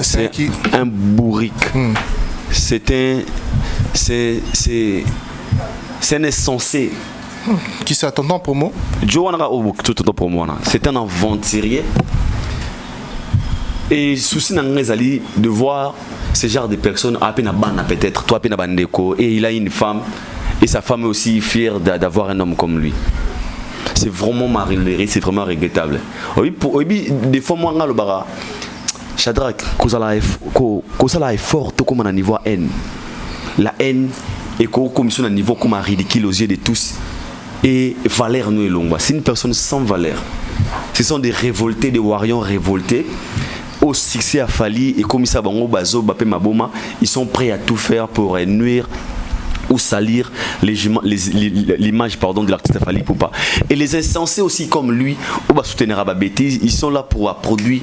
un bourrique. C'est un insensé. Qui c'est Tonton Promo? Tonton Promo. C'est un aventurier. Et souci n'angezali de voir ce genre de personnes à peine à bana peut-être, toi à peine à bandeko, et il a une femme et sa femme est aussi fière d'avoir un homme comme lui. C'est vraiment marrilé, c'est vraiment regrettable. Des fois moi le bara Shadrach kozala est forte comme à niveau haine. La haine est comme sur un niveau comme ridicule aux yeux de tous. Et valeur nous est longue. C'est une personne sans valeur. Ce sont des révoltés, des warriors révoltés. Au succès à Fally et comme ça bango bazo bapé maboma, ils sont prêts à tout faire pour nuire ou salir l'image de l'artiste Fally Ipupa. Et les insensés aussi comme lui, ou va soutenir à bêtises, ils sont là pour produire,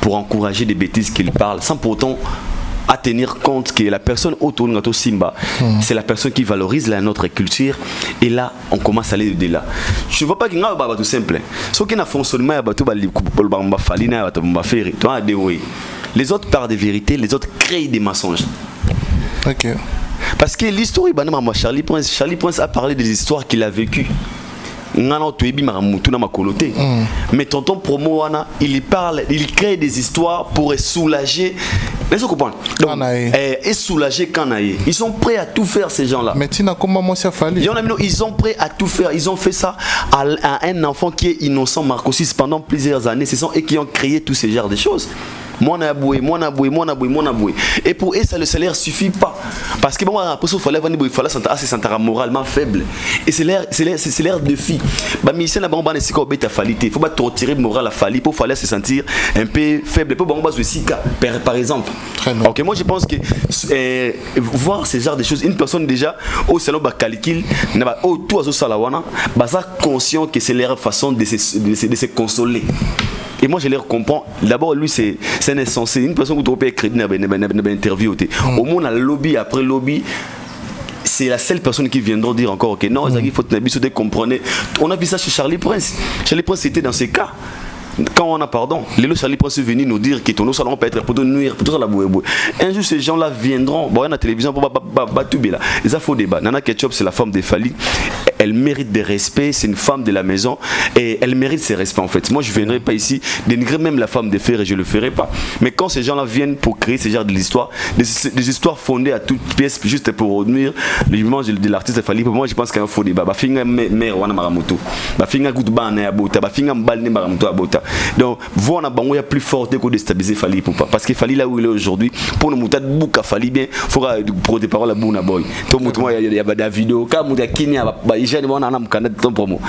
pour encourager des bêtises qu'ils parlent, sans pour autant à tenir compte que la personne autour de Simba, c'est la personne qui valorise notre culture. Et là, on commence à aller de là. Je ne vois pas qu'il y a tout simple. Ce qui a fonctionné, les autres parlent des vérités, les autres créent des mensonges. Ok. Parce que l'histoire, Charlie Prince a parlé des histoires qu'il a vécues. ngana toyebi maramutu na makoloté. Mais tonton promo wana, il parle, il crée des histoires pour soulager. Est-ce que vous comprenez? Donc, et soulager Kanaï. Ils sont prêts à tout faire, ces gens-là. Mais Tina, comment moi ça fallait? Ils sont prêts à tout faire. Ils ont fait ça à un enfant qui est innocent, Marcosis, pendant plusieurs années. Ce sont eux qui ont créé tous ces genres de choses. Et pour eux, ça, le salaire suffit pas. Parce que bon, après ça, il fallait se sentir moralement faible. Et c'est l'air de fille. Bah, mais ici, il faut pas torturer moral à Fali pour fallait se sentir un peu faible. Par exemple. Ok, moi je pense que voir ce genre de choses, une personne déjà au salon calcul, tout à salawana, conscient que c'est leur façon de se consoler. Et moi je les comprends. D'abord lui c'est un insensé, une personne qui peut écrire une interview au monde lobby après lobby. C'est la seule personne qui viendra dire encore que non, il faut que comprenez. On a vu ça chez Charlie Prince. Charlie Prince était dans ces cas. Quand on a pardon, les Charlie Prince est venu nous dire que ton salon peut être pour nous nuire, pour tout ça la bouée. Un jour ces gens-là viendront, bon, à la télévision pour batouber là. Et ça faut débat. Nana Ketchup c'est la femme de Fali. Elle mérite des respects, c'est une femme de la maison et elle mérite ses respects en fait. Moi je ne viendrai pas ici dénigrer même la femme de fer et je ne le ferai pas. Mais quand ces gens-là viennent pour créer ce genre d'histoire, des histoires fondées à toute pièce juste pour nuire l'image de l'artiste Fali, pour moi je pense qu'il y a un faux débat. Bafinga mère wana maramuto. Bafinga goutba na abota, bafinga mbalne maramuto abota. Donc voilà bango ya plus fort que déstabiliser Fali pour pas parce que Fali là où il est aujourd'hui pour nous mutat bouka Fali bien faudra pour des paroles à Bouna Boy. Tout mutumo il y a des vidéos comme muta Kenya jeune wana na mukanda ton promo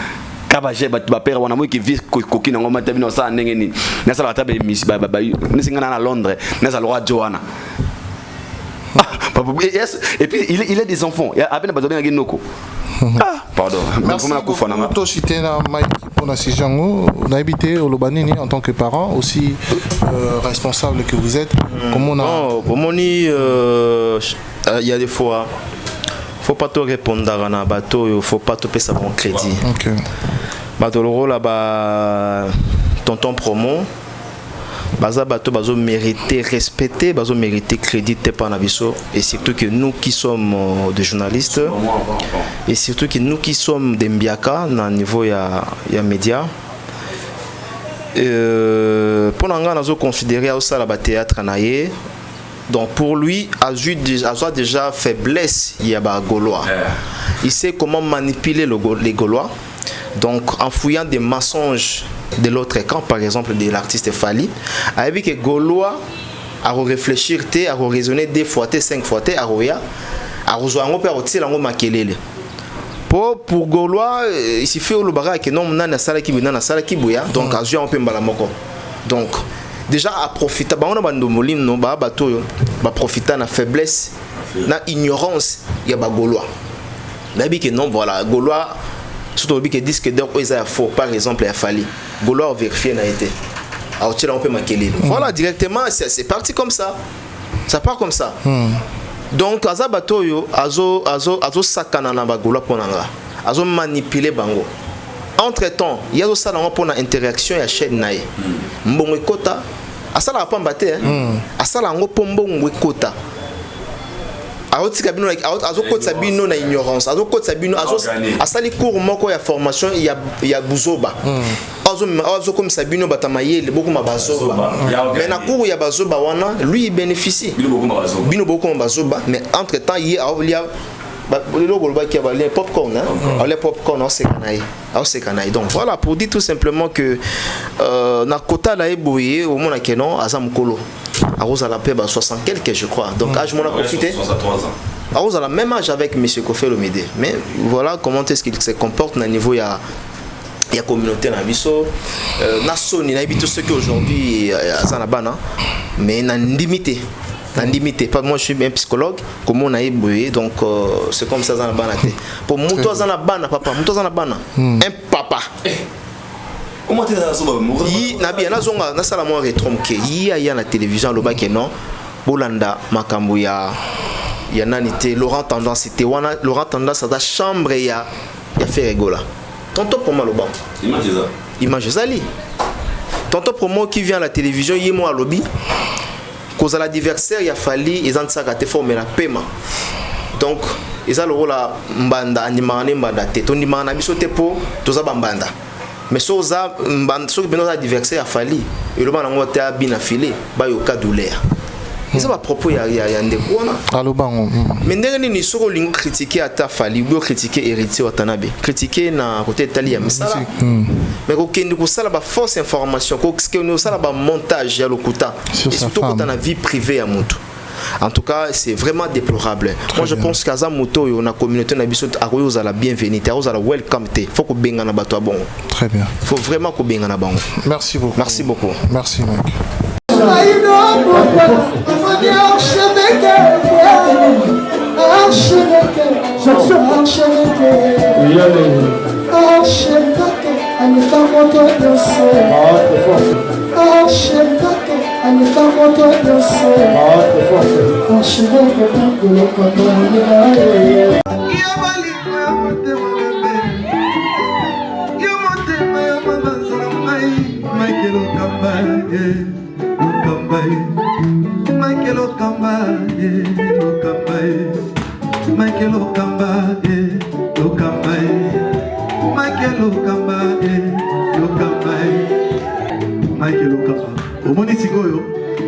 kaba je ba père wana mo ki vi koki na ngoma tabi no sa ndenge ni na sala tabe miss ba ni singa na Londres na sala roi Joanna et puis il a des enfants il a à peine pas donné noko pardon merci beaucoup to cité na Mike pour Sijango on a habité au Lobanini en tant que parent aussi responsable que vous êtes comment on a il y a des fois faut pas te répondre à un bateau, faut pas te payer ça bon crédit. OK. Bateau le rôle là tonton promo. Baza bateau bazo mériter respecter, bazo mériter crédit par nabiso et surtout que nous qui sommes des journalistes et surtout que nous qui sommes des mbiaka na niveau ya média pour nga nazo considérer ça la théâtre naie. Donc pour lui, Azua déjà faiblesse, il y a des Gaulois. Il sait comment manipuler les Gaulois. Donc en fouillant des mensonges de l'autre camp, par exemple de l'artiste Fali, avec que Gaulois à réfléchir, à raisonner 2 fois, 5 fois, à rejoindre pour Gaulois, il suffit au Lubara que non, na sala ki bouya, donc Azua on peut mbalamoko. Donc déjà à profiter profiter de la faiblesse na ignorance il y a ba Gaulois nabi que non voilà Gaulois surtout que disent que donc ils faux par exemple il a fallu Gaulois vérifier n'a été alors tu on peut maquiller voilà directement c'est parti comme ça ça part comme ça donc aza bato yo azo sakana na ba Gaulois ponanga azo manipuler bango. Entre-temps, il y a aussi une interaction à la chaîne. Mbongo kota, asala pas mbaté, asala ngo pombo ngwekota. Aoti kabino azoko sabino na ignorance, azoko sabino asali cours moko ya formation ya buzoba. Azoko comme sabino batamayele beaucoup mabazoba. Mais na cours ya bazoba wana, lui il bénéficie. Bino beaucoup mabazoba, mais entre-temps il y a les popcorn, les popcorn, donc voilà pour dire tout simplement que na kota la eboye au monde que non azamkolo arosa la paix 60 quelques je crois donc âge mon a profité 63 ans arosa la même âge avec monsieur Kofé Lomide mais voilà comment est-ce qu'il se comporte na niveau ya communauté na biso na soni na biso ceux qui aujourd'hui azana bana mais na limité. Pas moi je suis un psychologue comme on a éboué donc c'est comme ça dans la banate pour muto dans la bana papa muto dans la bana un papa comment tu as ça yi na bien na zonga na sala mo retromke yi ya na télévision lo ba ke non bolanda makambo ya nanité Laurent Tendance c'était wana Laurent Tendance à la chambre ya fait rigola tonto pour moi lo ba image zali tonto promo qui vient à la télévision yi mo à lobby cause à l'adversaire il a fallu ils ont ça gâté former la paiement donc eza lokola mbanda andimaka ne mbanda te tondimaka na biso te mpo toza bambanda mais soza soki bino oza adversaire afali eloba nango te abina file bayoka douleur eza bapropos ya ndeko wana alobango mais ndenge nini soki olingi critiquer ata fali obi ocritiquer héritier watanabe critiquer na kote etali ya misala mais kokende kosala bafausse information kokende kosala bamontage ya lokuta et surtout kota na vie privée ya moto. En tout cas, c'est vraiment déplorable. Moi, je pense qu'Aza Moto, on a communauté, on a besoin la bienvenue, on a la welcome. Il faut qu'on benga na bato bon. Très bien. Il faut vraiment qu'on benga na bon. Merci beaucoup. Merci beaucoup. Merci, mec.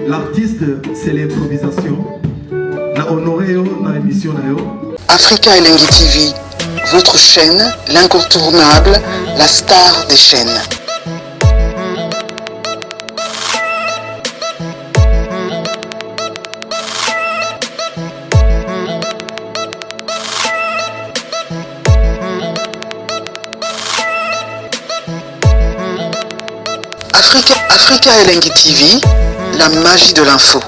L'artiste, c'est l'improvisation. La honoré dans l'émission. Africa Elengi TV, votre chaîne, l'incontournable, la star des chaînes. Africa Elengi TV, la magie de l'info.